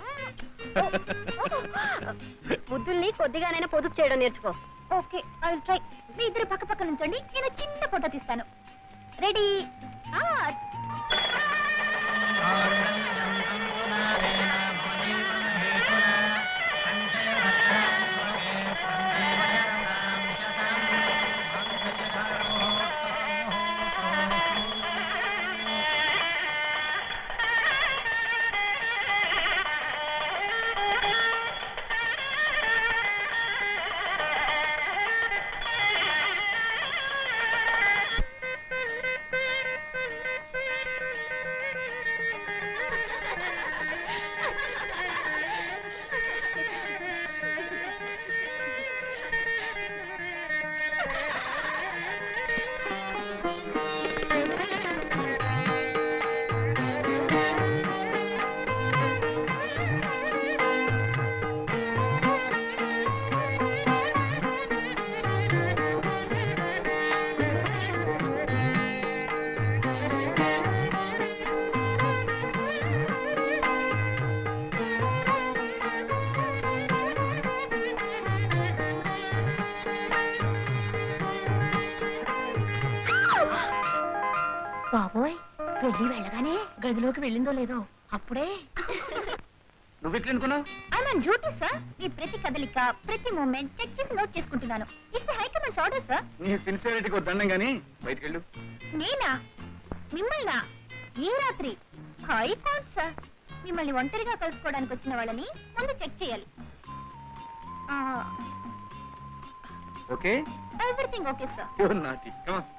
ముద్దుల్ని కొద్దిగానైనా పొదుపు చేయడం నేర్చుకో. Okay, I will try. మీ ఇద్దరు పక్క పక్క నుంచండి, నేను చిన్న ఫోటో తీస్తాను. రెడీ? బాబోయ్, వెళ్ళి వెళ్ళగానే గదిలోకి వెళ్ళిందో లేదో అప్పుడే. నువ్వెక్కడ అనుకున్నావు? I'm on duty sir. మీ ప్రతి కదలిక, ప్రతి మూమెంట్ చెక్ చేసి నోట్ చేసుకుంటున్నాను. It's the high commands order sir. నీ సిన్సియారిటీకి దండం గానీ బయటికెళ్ళు. నేనా? మిమ్మల్నా? ఈ రాత్రి? High call sir. మిమ్మల్ని ఒంటరిగా కలుసుకోవడానికి వచ్చిన వాళ్ళని ముందు చెక్ చేయాలి. Okay, everything okay sir. You are naughty. Come on.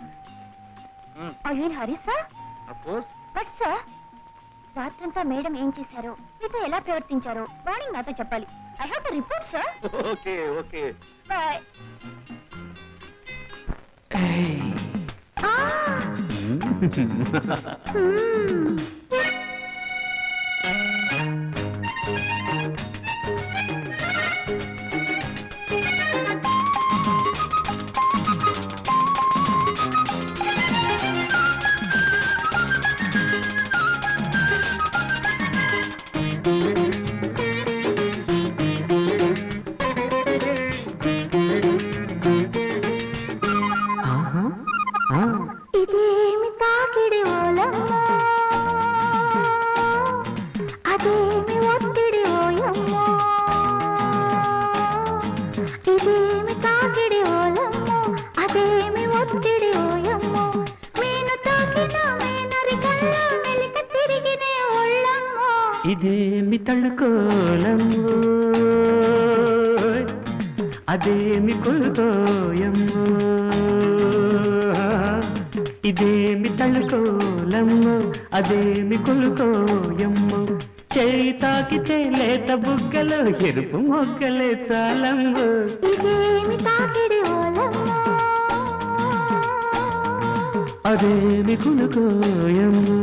Are you in hurry sir? Of course. But sir, రాత్రంతా మేడం ఏం చేశారో, మీతో ఎలా ప్రవర్తించారో మార్నింగ్ నాతో చెప్పాలి. I have to report sir. Okay okay. Bye. ఇదేమి తాకిడి ఓలమ్మో, అదేమి ఒత్తిడి ఓయమ్మో. ఇదేమి తాకిడి ఓలమ్మో, అదేమి ఒత్తిడి ఓయమ్మో. మీను తాకిన మీనరి కళ్ళ మెలిక తిరిగినే ఒళ్ళమ్మో. ఇదేమి తళుకోలమ్మో, అదేమి కొలుకోయమ్మో. ఇదేమి తళుకోలమ్మో, అదేమి కొలుకోయమ్మో. చేయి తాకితే లేత బుగ్గలో ఎరుపు మొగ్గలే చాలమ్మో. ఇదేమి తాకిడి ఓలమ్మో, అదేమి కొలుకోయమ్మో.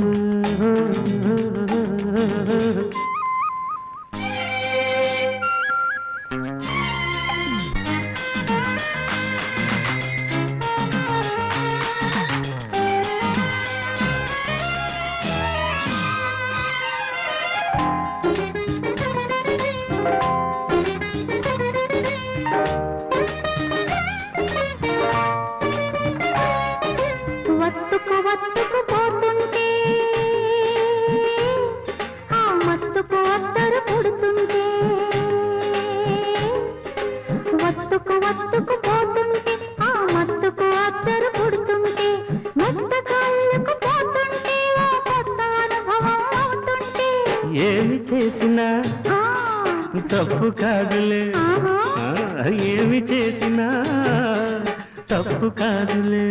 చేసినా తప్పు కాదులే, ఏమి చేసినా తప్పు కాదులే.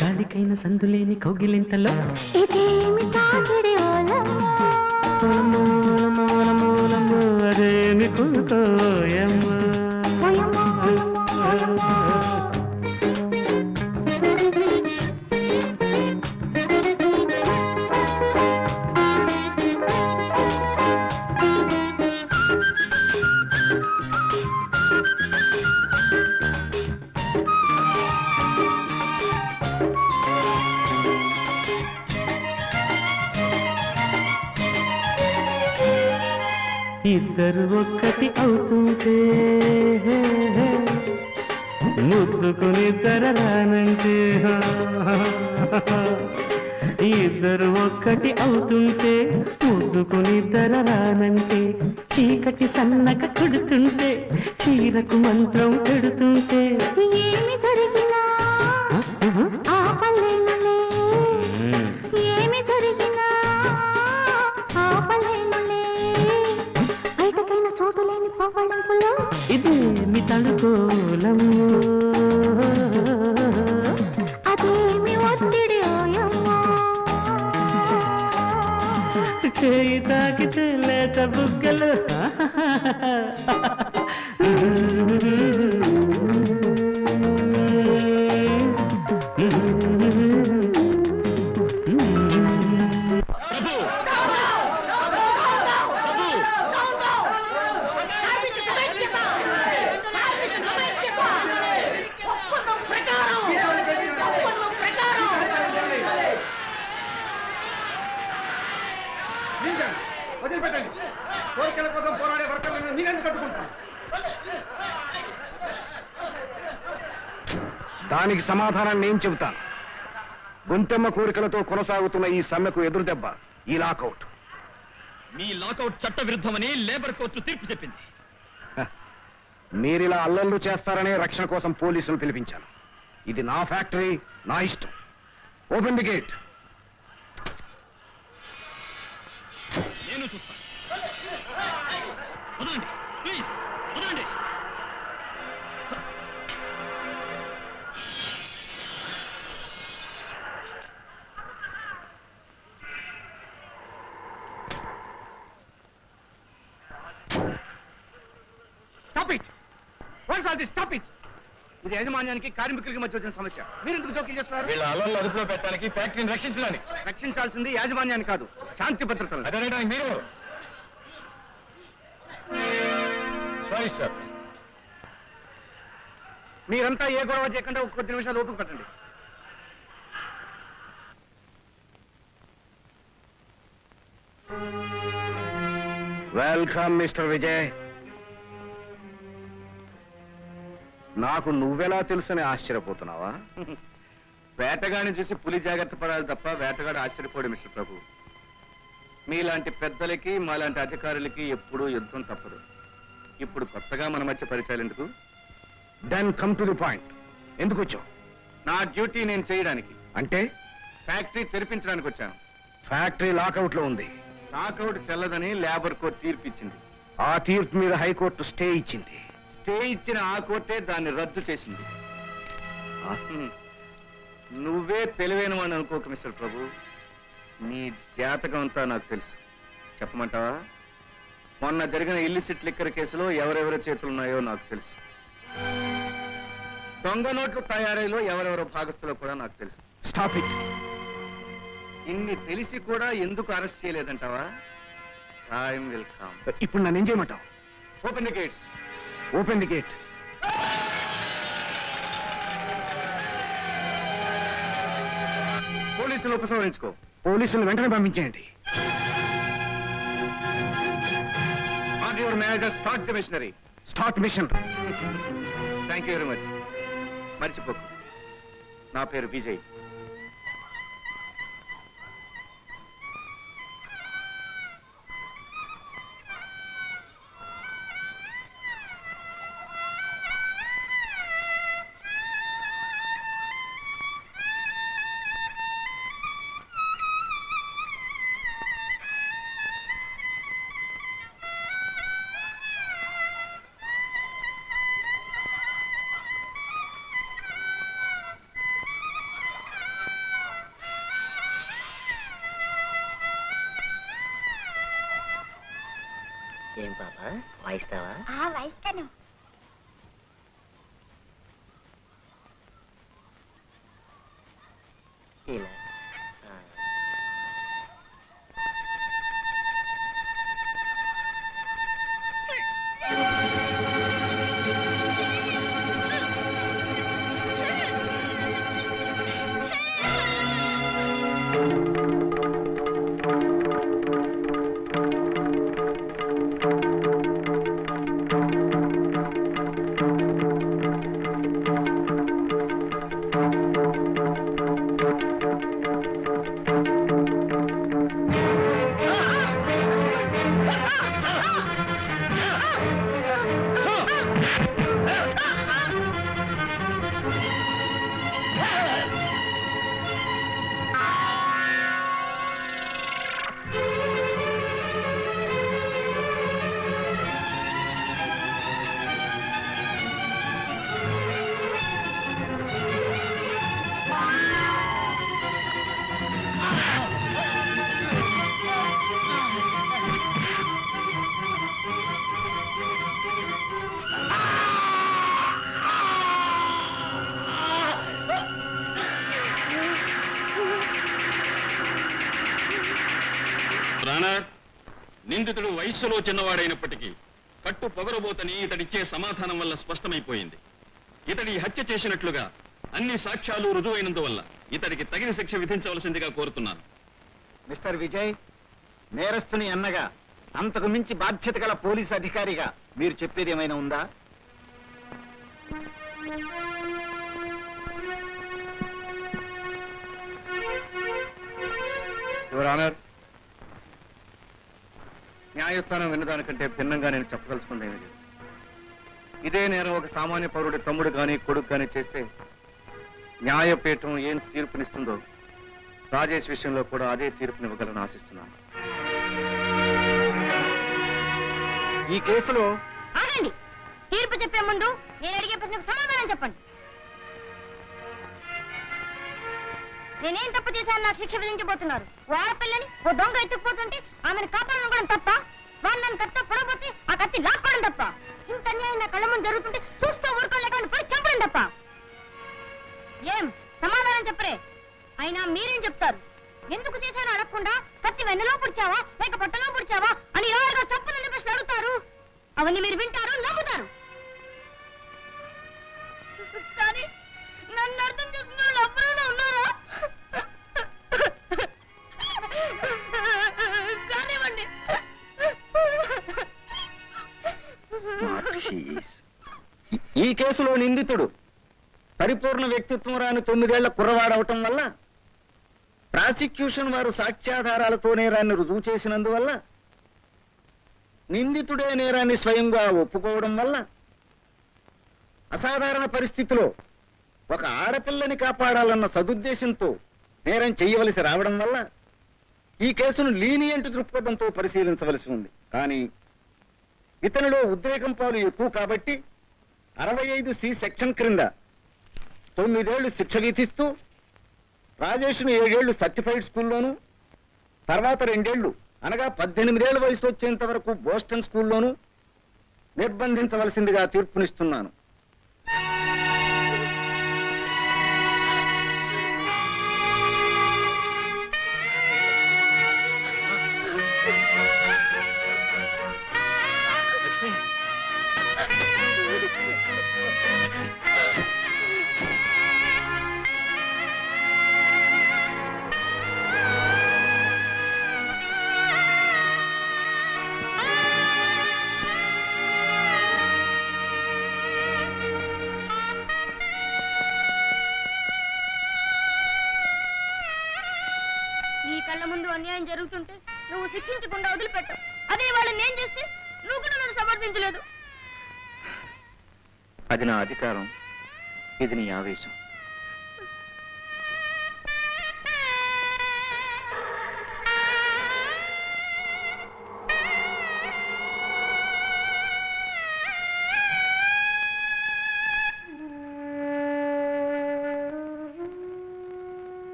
గాలికైన సందులేని కౌగిలింతలో ఇదేమి తాకిడి మూలమూలమూలమూలము అదేమి కుకోయమ్మ. ఇద్దరు ఒక్కటి అవుతుంటే ముద్దుకుని తరరానంటే, ఇద్దరు ఒక్కటి అవుతుంటే ముద్దుకుని తరరానంటే, చీకటి సన్నక కొడుతుంటే చీరకు మంత్రం పెడుతుంటే ఏమి జరిగినా ఆపలేనులే, ఏమి జరిగినా ఆపలేనులే. బయటకైన చోటు లేని పవళంపులో ఇదేమి తడుకోలము, అదేమి ఒత్తిడి ఓయమ్మా. చేయి తాకితే లేత బుగ్గలు వదిలిపెట్టండి. కోరికల కోసం పోరాడే వర్గాలను మీరెందుకు కట్టుకుంటారు? దానికి సమాధానం నేను చెబుతాను. గొంతెమ్మ కోరికలతో కొనసాగుతున్న ఈ సమ్మెకు ఎదురు దెబ్బ ఈ లాకౌట్. మీ లాకౌట్ చట్ట విరుద్ధమని లేబర్ కోర్టు తీర్పు చెప్పింది. మీరిలా అల్లర్లు చేస్తారనే రక్షణ కోసం పోలీసులు పిలిపించాను. ఇది నా ఫ్యాక్టరీ, నా ఇష్టం. Open the gate. నేను చూస్తాను. వదలండి ప్లీజ్, వదలండి. Stop it! What is all this? Stop it! ఇది యాజమాన్యానికి కార్మికులకి మధ్య వచ్చిన సమస్య. మీరు ఎందుకు జోక్యం చేస్తున్నారు? వీళ్ళ అల్లర్లు అదుపులో పెట్టడానికి ఫ్యాక్టరీని రక్షించడానికి. రక్షించాల్సింది యాజమాన్యాన్ని కాదు, శాంతి భద్రతలు. అదే మీరు. Sorry sir. మీరంతా ఏ గొడవ చేయకుండా ఒక కొద్ది నిమిషాలు ఓపిక పట్టండి. Welcome mister Vijay. నాకు నువ్వెలా తెలుసని ఆశ్చర్యపోతున్నావా? వేటగాడిని చూసి పులి జాగ్రత్త పడాలి తప్ప వేటగాడు ఆశ్చర్యపోడు మిస్టర్ ప్రభు. మీలాంటి పెద్దలకి మాలాంటి అధికారులకి ఎప్పుడూ యుద్ధం తప్పదు. ఇప్పుడు కొత్తగా మన మధ్య పరిచయాలు ఎందుకు? Then come to the point. ఎందుకు వచ్చావు? నా డ్యూటీ నేను చేయడానికి. అంటే ఫ్యాక్టరీ తెరిపించడానికి వచ్చాను. ఫ్యాక్టరీ లాకౌట్ లో ఉంది. లాకౌట్ చెల్లదని లేబర్ కోర్టు తీర్పు ఇచ్చింది. ఆ తీర్పు మీద హైకోర్టు స్టే ఇచ్చింది. స్టే ఇచ్చిన ఆ కోర్టే దాన్ని రద్దు చేసింది. నువ్వే తెలివైన వాడిని అనుకోక మిస్టర్ ప్రభు. నీ జాతకం అంతా నాకు తెలుసు. చెప్పమంటావా? మొన్న జరిగిన ఇల్లిసిట్ లిక్కర్ కేసులో ఎవరెవరి చేతులున్నాయో నాకు తెలుసు. దొంగ నోట్లు తయారీలో ఎవరెవరో భాగస్తులో కూడా నాకు తెలుసు. Stop it. ఇన్ని తెలిసి కూడా ఎందుకు అరెస్ట్ చేయలేదంటావా? Time will come. ఇప్పుడు నన్ను ఏం చేయమంటావు? Open the gates. Open the gate. పోలీసులు ఉపసంహరించుకో. పోలీసులు వెంటనే పంపించేయండి. Order your manager start the machinery. Start machine. Thank you very much. మర్చిపోకు, నా పేరు విజయ్. ఏం పాప వాయిస్తావా? వాయిస్తాను. ఇలా రానర్, నిందితుడు వయస్సులో చిన్నవాడైనప్పటికీ కట్టు పొగరబోతని ఇతడిచ్చే సమాధానం వల్ల స్పష్టమైపోయింది. ఇతడి హత్య చేసినట్లుగా అన్ని సాక్ష్యాలు రుజువైనందువల్ల ఇతడికి తగిన శిక్ష విధించవలసిందిగా కోరుతున్నాను. మిస్టర్ విజయ్, నేరస్తుని అన్నగా అంతకు మించి బాధ్యత గల పోలీసు అధికారిగా మీరు చెప్పేది ఏమైనా ఉందా? యువర్ ఆనర్, న్యాయస్థానం విన్నదానికంటే భిన్నంగా నేను చెప్పదలుచుకుంది ఏమీ లేదు. ఇదే నేరం ఒక సామాన్య పౌరుడి తమ్ముడు కానీ కొడుకు కానీ చేస్తే న్యాయపీఠం ఏం తీర్పునిస్తుందో రాజేష్ విషయంలో కూడా అదే తీర్పునివ్వగలని ఆశిస్తున్నాను. ఈ కేసులో ఆగండి. తీర్పు చెప్పే ముందు నేను అడిగే ప్రశ్నకు సమాధానం చెప్పండి. నేనేం తప్పు చేశాను నాకు శిక్ష విధించబోతున్నారు? ఆడపిల్లని ఓ దొంగ ఎత్తుకుపోతుంటే ఆమెను కాపాడడం తప్ప, వాడు నన్ను కత్తి పొడబోతే ఆ కత్తి లాక్కోవడం తప్ప, ఇంత అన్యాయం నా కళ్ళ ముందు జరుగుతుంటే చూస్తూ ఊరుకోలేక పడి చంపడం తప్ప. ఏం సమాధానం చెప్పరే? అయినా మీరేం చెప్తారు? ఎందుకు చేశానో అడగకుండా కత్తి వెన్నలో పుడిచావా లేక పొట్టలో పుడిచావా అని ఎవరిగా తప్పునని ప్రశ్న అడుగుతారు. అవన్నీ మీరు వింటారు, నమ్ముతారు. కానీ నన్ను అర్థం చేసుకున్న వాళ్ళు ఎవరైనా ఉన్నారా? కానివ్వండి. ఈ కేసులో నిందితుడు పరిపూర్ణ వ్యక్తిత్వం రాని 9 ఏళ్ల కుర్రవాడవటం వల్ల, ప్రాసిక్యూషన్ వారు సాక్ష్యాధారాలతో నేరాన్ని రుజువు చేసినందువల్ల, నిందితుడే నేరాన్ని స్వయంగా ఒప్పుకోవడం వల్ల, అసాధారణ పరిస్థితిలో ఒక ఆడపిల్లని కాపాడాలన్న సదుద్దేశంతో నేరం చేయవలసి రావడం వల్ల ఈ కేసును లీనియంట్ దృక్పథంతో పరిశీలించవలసి ఉంది. కానీ ఇతనిలో ఉద్రేకం పాలు ఎక్కువ కాబట్టి 65C సెక్షన్ క్రింద 9 ఏళ్లు శిక్ష విధిస్తూ రాజేష్ను 7 ఏళ్లు సర్టిఫైడ్ స్కూల్లోను, తర్వాత 2 ఏళ్లు అనగా 18 ఏళ్ల వయసు వచ్చేంత వరకు బోస్టన్ స్కూల్లోను నిర్బంధించవలసిందిగా తీర్పునిస్తున్నాను. అన్యాయం జరుగుతుంటే నువ్వు శిక్షించకుండా వదిలిపెట్టావు. అదే వాళ్ళని నేను చేస్తే నువ్వు కూడా నన్ను సమర్థించలేదు. అది నా అధికారం, ఇది నీ ఆవేశం.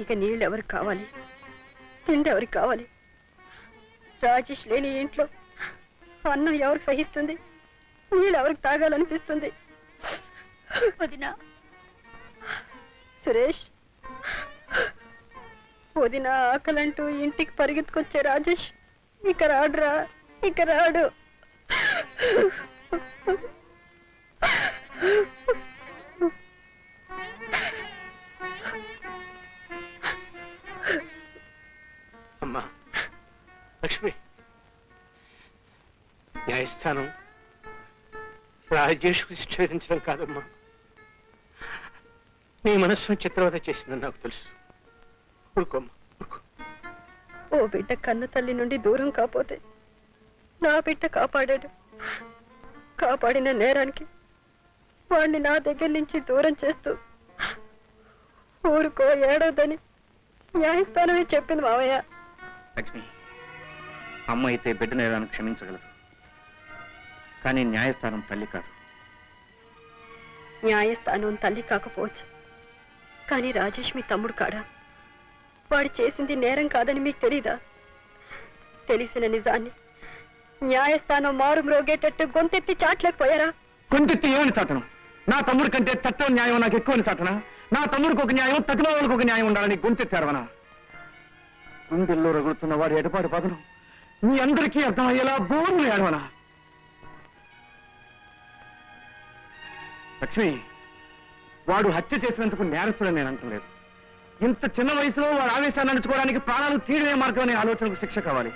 ఇక నీళ్ళు ఎవరికి కావాలి, తిండి ఎవరికి కావాలి? రాజేష్ లేని ఇంట్లో అన్నం ఎవరికి సహిస్తుంది, నీళ్ళు ఎవరికి తాగాలనిపిస్తుంది? వదినా, సురేష్, వదిన ఆకలంటూ ఇంటికి పరిగెత్తుకొచ్చే రాజేష్ ఇక రాడురా, ఇక రాడు. అమ్మా లక్ష్మి, న్యాయస్థానం రాజేష్కు శిక్ష విధించడం కాదమ్మా, నీ మనస్సును చిత్రవద చేసిందని నాకు తెలుసు. ఊరుకోమ్మా, ఊరుకో. ఓ బిడ్డ కన్న తల్లి నుండి దూరం కాపోతే నా బిడ్డ కాపాడాడు. కాపాడిన నేరానికి వాణ్ణి నా దగ్గర నుంచి దూరం చేస్తూ ఊరుకో, ఏడవద్దని న్యాయస్థానమే చెప్పింది మావయ్య. లక్ష్మి, అమ్మ అయితే బిడ్డ నేరాన్ని క్షమించగలదు, కానీ న్యాయస్థానం తల్లి కాదు. న్యాయస్థానం తల్లి కాకపోవచ్చు, కానీ రాజేష్ మీ తమ్ముడు కాడా? వాడు చేసింది నేరం కాదని మీకు తెలీదా? తెలిసిన నిజాన్ని న్యాయస్థానం మారు మ్రోగేటట్టు గొంతెత్తి చాటలేకపోయారా? గొంతెత్తి ఏమని చాటను? నా తమ్ముడి కంటే చట్టం న్యాయం నాకు ఎక్కువని చాటనా? నా తమ్ముడికి ఒక న్యాయం, తగిన వాళ్ళకి ఒక న్యాయం ఉండాలని గొంతెత్తారవనా? గుండెల్లో రగులుతున్న వాడి ఎడపాటి పదను మీ అందరికీ అర్థమయ్యేలా బోర్లు ఏడవనా? లక్ష్మి, వాడు హత్య చేసినందుకు నేరస్తులని నేను అంటలేదు. ఇంత చిన్న వయసులో వాడు ఆవేశాన్ని అణుచుకోవడానికి ప్రాణాలు తీయడమే మార్గం అనే ఆలోచనకు శిక్ష కావాలి.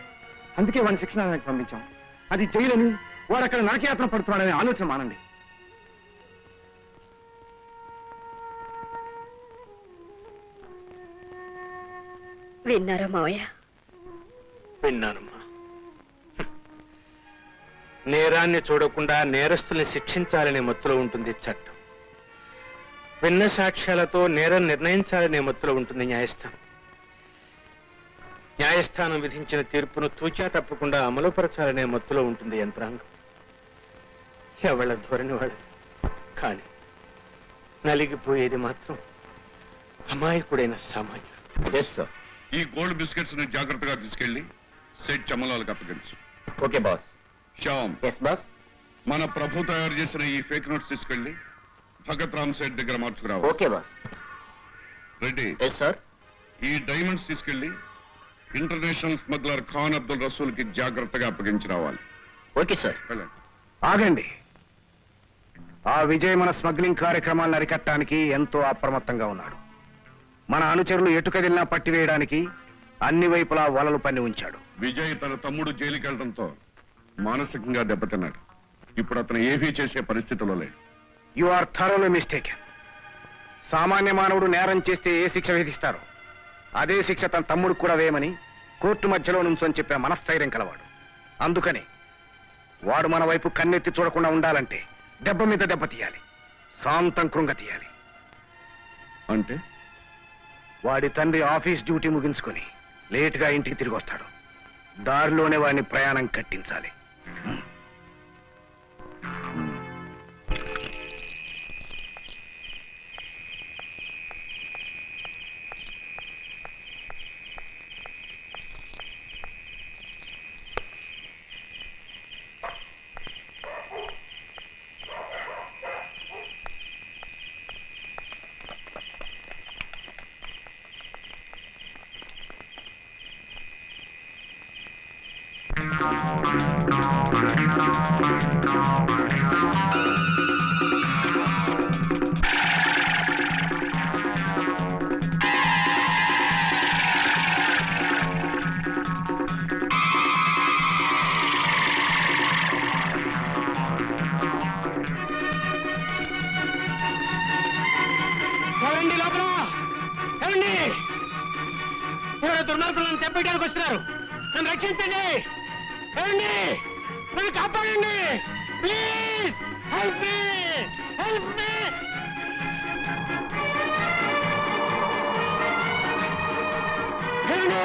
అందుకే వాడిని శిక్షణానికి పంపించాం. అది జైలని, వాడు అక్కడ నరకయాత్ర పడుతున్నాడనే ఆలోచన మానండి. విన్నారా మావయ్య? విన్నానమ్మా. నేరాన్ని చూడకుండా నేరస్తుల్ని శిక్షించాలనే మత్తులో ఉంటుంది చట్టం. విన్న సాక్ష్యాలతో నేరం నిర్ణయించాలనే మత్తులో ఉంటుంది న్యాయస్థానం. న్యాయస్థానం విధించిన తీర్పును తూచా తప్పకుండా అమలుపరచాలనే మత్తులో ఉంటుంది యంత్రాంగం. ఎవళ్ళ ధోరణి వాళ్ళు. కానీ నలిగిపోయేది మాత్రం అమాయకుడైన సామాన్యుడు. ఈ గోల్డ్ బిస్కెట్స్ ని జాగ్రత్తగా తీసుకెళ్లి సెట్ చమలాలకు అప్పగించు. Okay boss. Shyam, yes boss. మన ప్రభు తయారు చేసిన ఈ ఫేక్ నోట్స్ తీసుకెళ్లి భగత్ రామ్ సెట్ దగ్గర మార్చుకురావు. Okay boss. Reddy, yes sir. ఈ డైమండ్స్ తీసుకెళ్లి ఇంటర్నేషనల్ స్మగ్లర్ ఖాన్ అబ్దుల్ రసూల్ కి జాగ్రత్తగా అప్పగించి రావాలి. Okay sir. వెళ్ళండి. ఆగండి. ఆ విజయ్ మన స్మగ్లింగ్ కార్యక్రమాలను అరికట్టడానికి ఎంతో అప్రమత్తంగా ఉన్నాడు. మన అనుచరులు ఎటు కదిలినా పట్టివేయడానికి అన్ని వైపులా వలలు పన్ని ఉంచాడు. విజయ్ తన తమ్ముడు జైలుకి వెళ్లడంతో మానసికంగా దెబ్బతిన్నాడు. ఇప్పుడు అతను ఏవీ చేసే పరిస్థితిలో లేడు. You are thoroughly mistaken. సామాన్య మానవుడు నేరం చేస్తే ఏ శిక్ష విధిస్తారో అదే శిక్ష తన తమ్ముడికి కూడా వేయమని కోర్టు మధ్యలో నుంచొని చెప్పే మనస్థైర్యం కలవాడు. అందుకని వాడు మన వైపు కన్నెత్తి చూడకుండా ఉండాలంటే దెబ్బ మీద దెబ్బ తీయాలి, శాంతం కృంగ తీయాలి. అంటే వాడి తండ్రి ఆఫీస్ డ్యూటీ ముగించుకొని లేటుగా ఇంటికి తిరిగి వస్తాడు. దారిలోనే వాడిని ప్రయాణం కట్టించాలి. ఎవరండి లోపల? ఎవరండి? ఎవరో దుర్మార్గులను చెప్పడానికి వస్తున్నారు. నన్ను రక్షించండి. ఎవరండి? నన్ను కాపాడండి. Please help me, help me. ఎవరండి?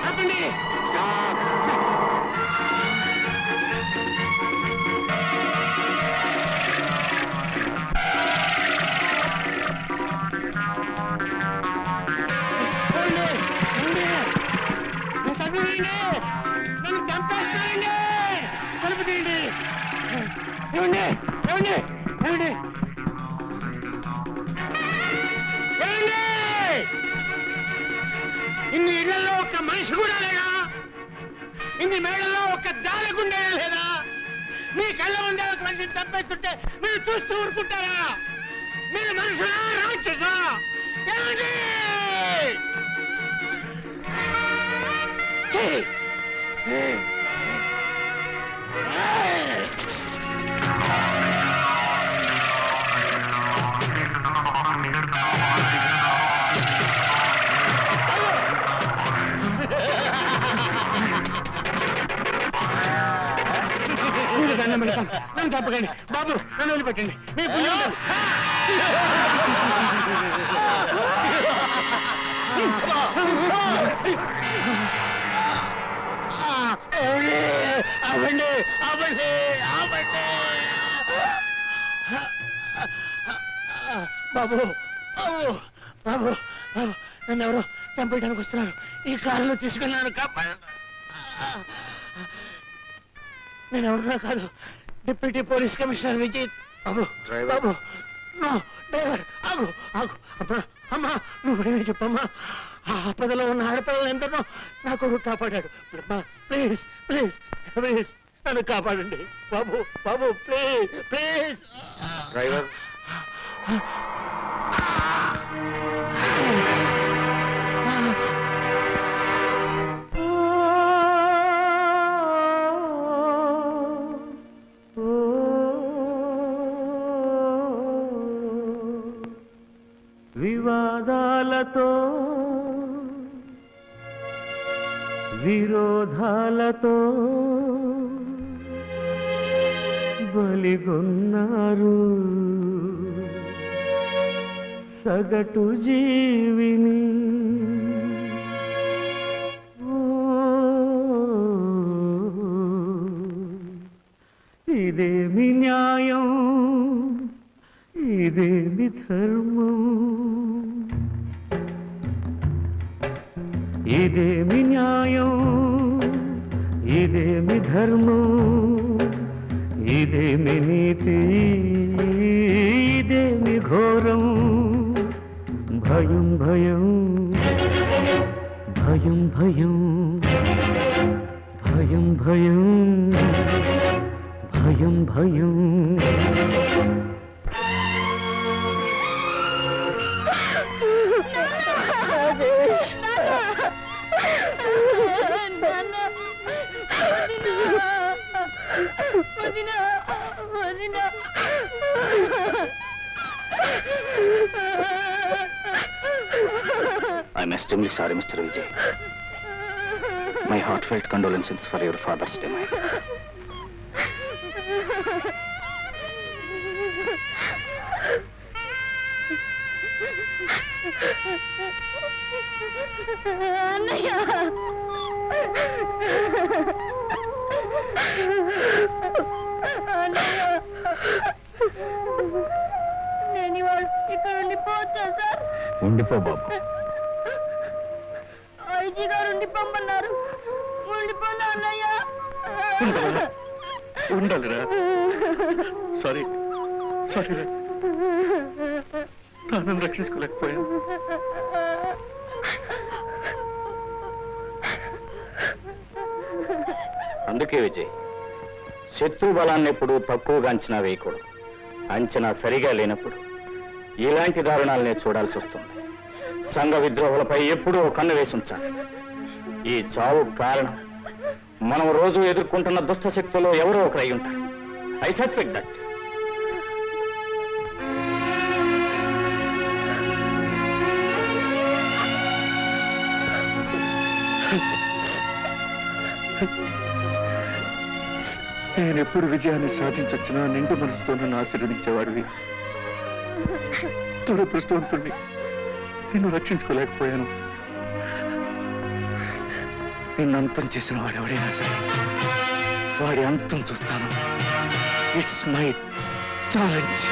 ఆపండి. స్టాప్. ఏమండి ఏమండి ఏమండి ఏమండి ఇన్ని ఇళ్లలో ఒక్క మనిషి కూడా లేడా? ఇన్ని మేడల్లో ఒక్క జాలగుండే లేదా? మీ కళ్ళ ముందే ఒక మనిషిని చంపేస్తుంటే మీరు చూస్తూ ఊరుకుంటారా? మీరు మనుషులా రాక్షసా? ఏమండి ఛీ! మీరు దండం పెడతాం, నన్ను తప్పకండి బాబు, నన్ను వదిలిపెట్టండి. మీ పుణ్యం ఉంటుంది. అవ్వండి అవ్వండి అవ్వండి బాబు బాబు బాబు బాబు నన్ను ఎవరో చంపేయడానికి వస్తున్నారు. ఈ కారులో తీసుకెళ్ళాను కాపాడండి. నేను ఎవరున్నా కాదు, డిప్యూటీ పోలీస్ కమిషనర్ విజయ్. బాబు బాబు నో డ్రైవర్ ఆగు ఆగు. అమ్మా నువ్వు ఏమే చెప్పమ్మా. ఆ ఆపదలో ఉన్న ఆడపిల్లలు ఎందరో నా కొడుకు కాపాడాడు. ప్లీజ్ ప్లీజ్ ప్లీజ్ నన్ను కాపాడండి బాబు బాబు ప్లీజ్ ప్లీజ్. డ్రైవర్ వివాదాలతో విరోధాలతో బలిగొన్నారు సగటు జీవిని. ఇదేమి న్యాయం, ఇదేమి ధర్మం, ఇదేమి న్యాయం, ఇదేమి ధర్మం, ఇదేమి నీతి, ఇదేమి ఘోరం. భయం భయం భయం భయం భయం భయం భయం భయం. I'm extremely sorry, Mr. Vijay. My heartfelt condolences for your father's demise. అన్నయ్య నేను ఇవాళ ఇక్కడ ఉండిపోవచ్చా సార్? ఉండిపో బాబు. ఐజీ గారు ఉండిపోమన్నారు. ఉండిపోనా అన్నయ్య? ఉండాలిరా. సారీ సారీరా, తాను రక్షించుకోలేకపోయాను. అందుకే విజయ్, శత్రు బలాన్ని ఎప్పుడు తక్కువగా అంచనా వేయకూడదు. అంచనా సరిగా లేనప్పుడు ఇలాంటి దారుణాలనే చూడాల్సి వస్తుంది. సంఘ విద్రోహులపై ఎప్పుడూ కన్ను వేసి ఉంచాలి. ఈ చావు కారణం మనం రోజు ఎదుర్కొంటున్న దుష్ట శక్తుల్లో ఎవరో ఒకరు అయి ఉంటారు. I suspect that. నేను ఎప్పుడు విజయాన్ని సాధించొచ్చినా నిండు మనసుతో నన్ను ఆశీర్వదించేవాడివి. దురదృష్టవంతుడిని, నిన్ను రక్షించుకోలేకపోయాను. నిన్ను అంతం చేసిన వాడెవడైనా సరే వాడి అంతం చూస్తాను. It's my challenge.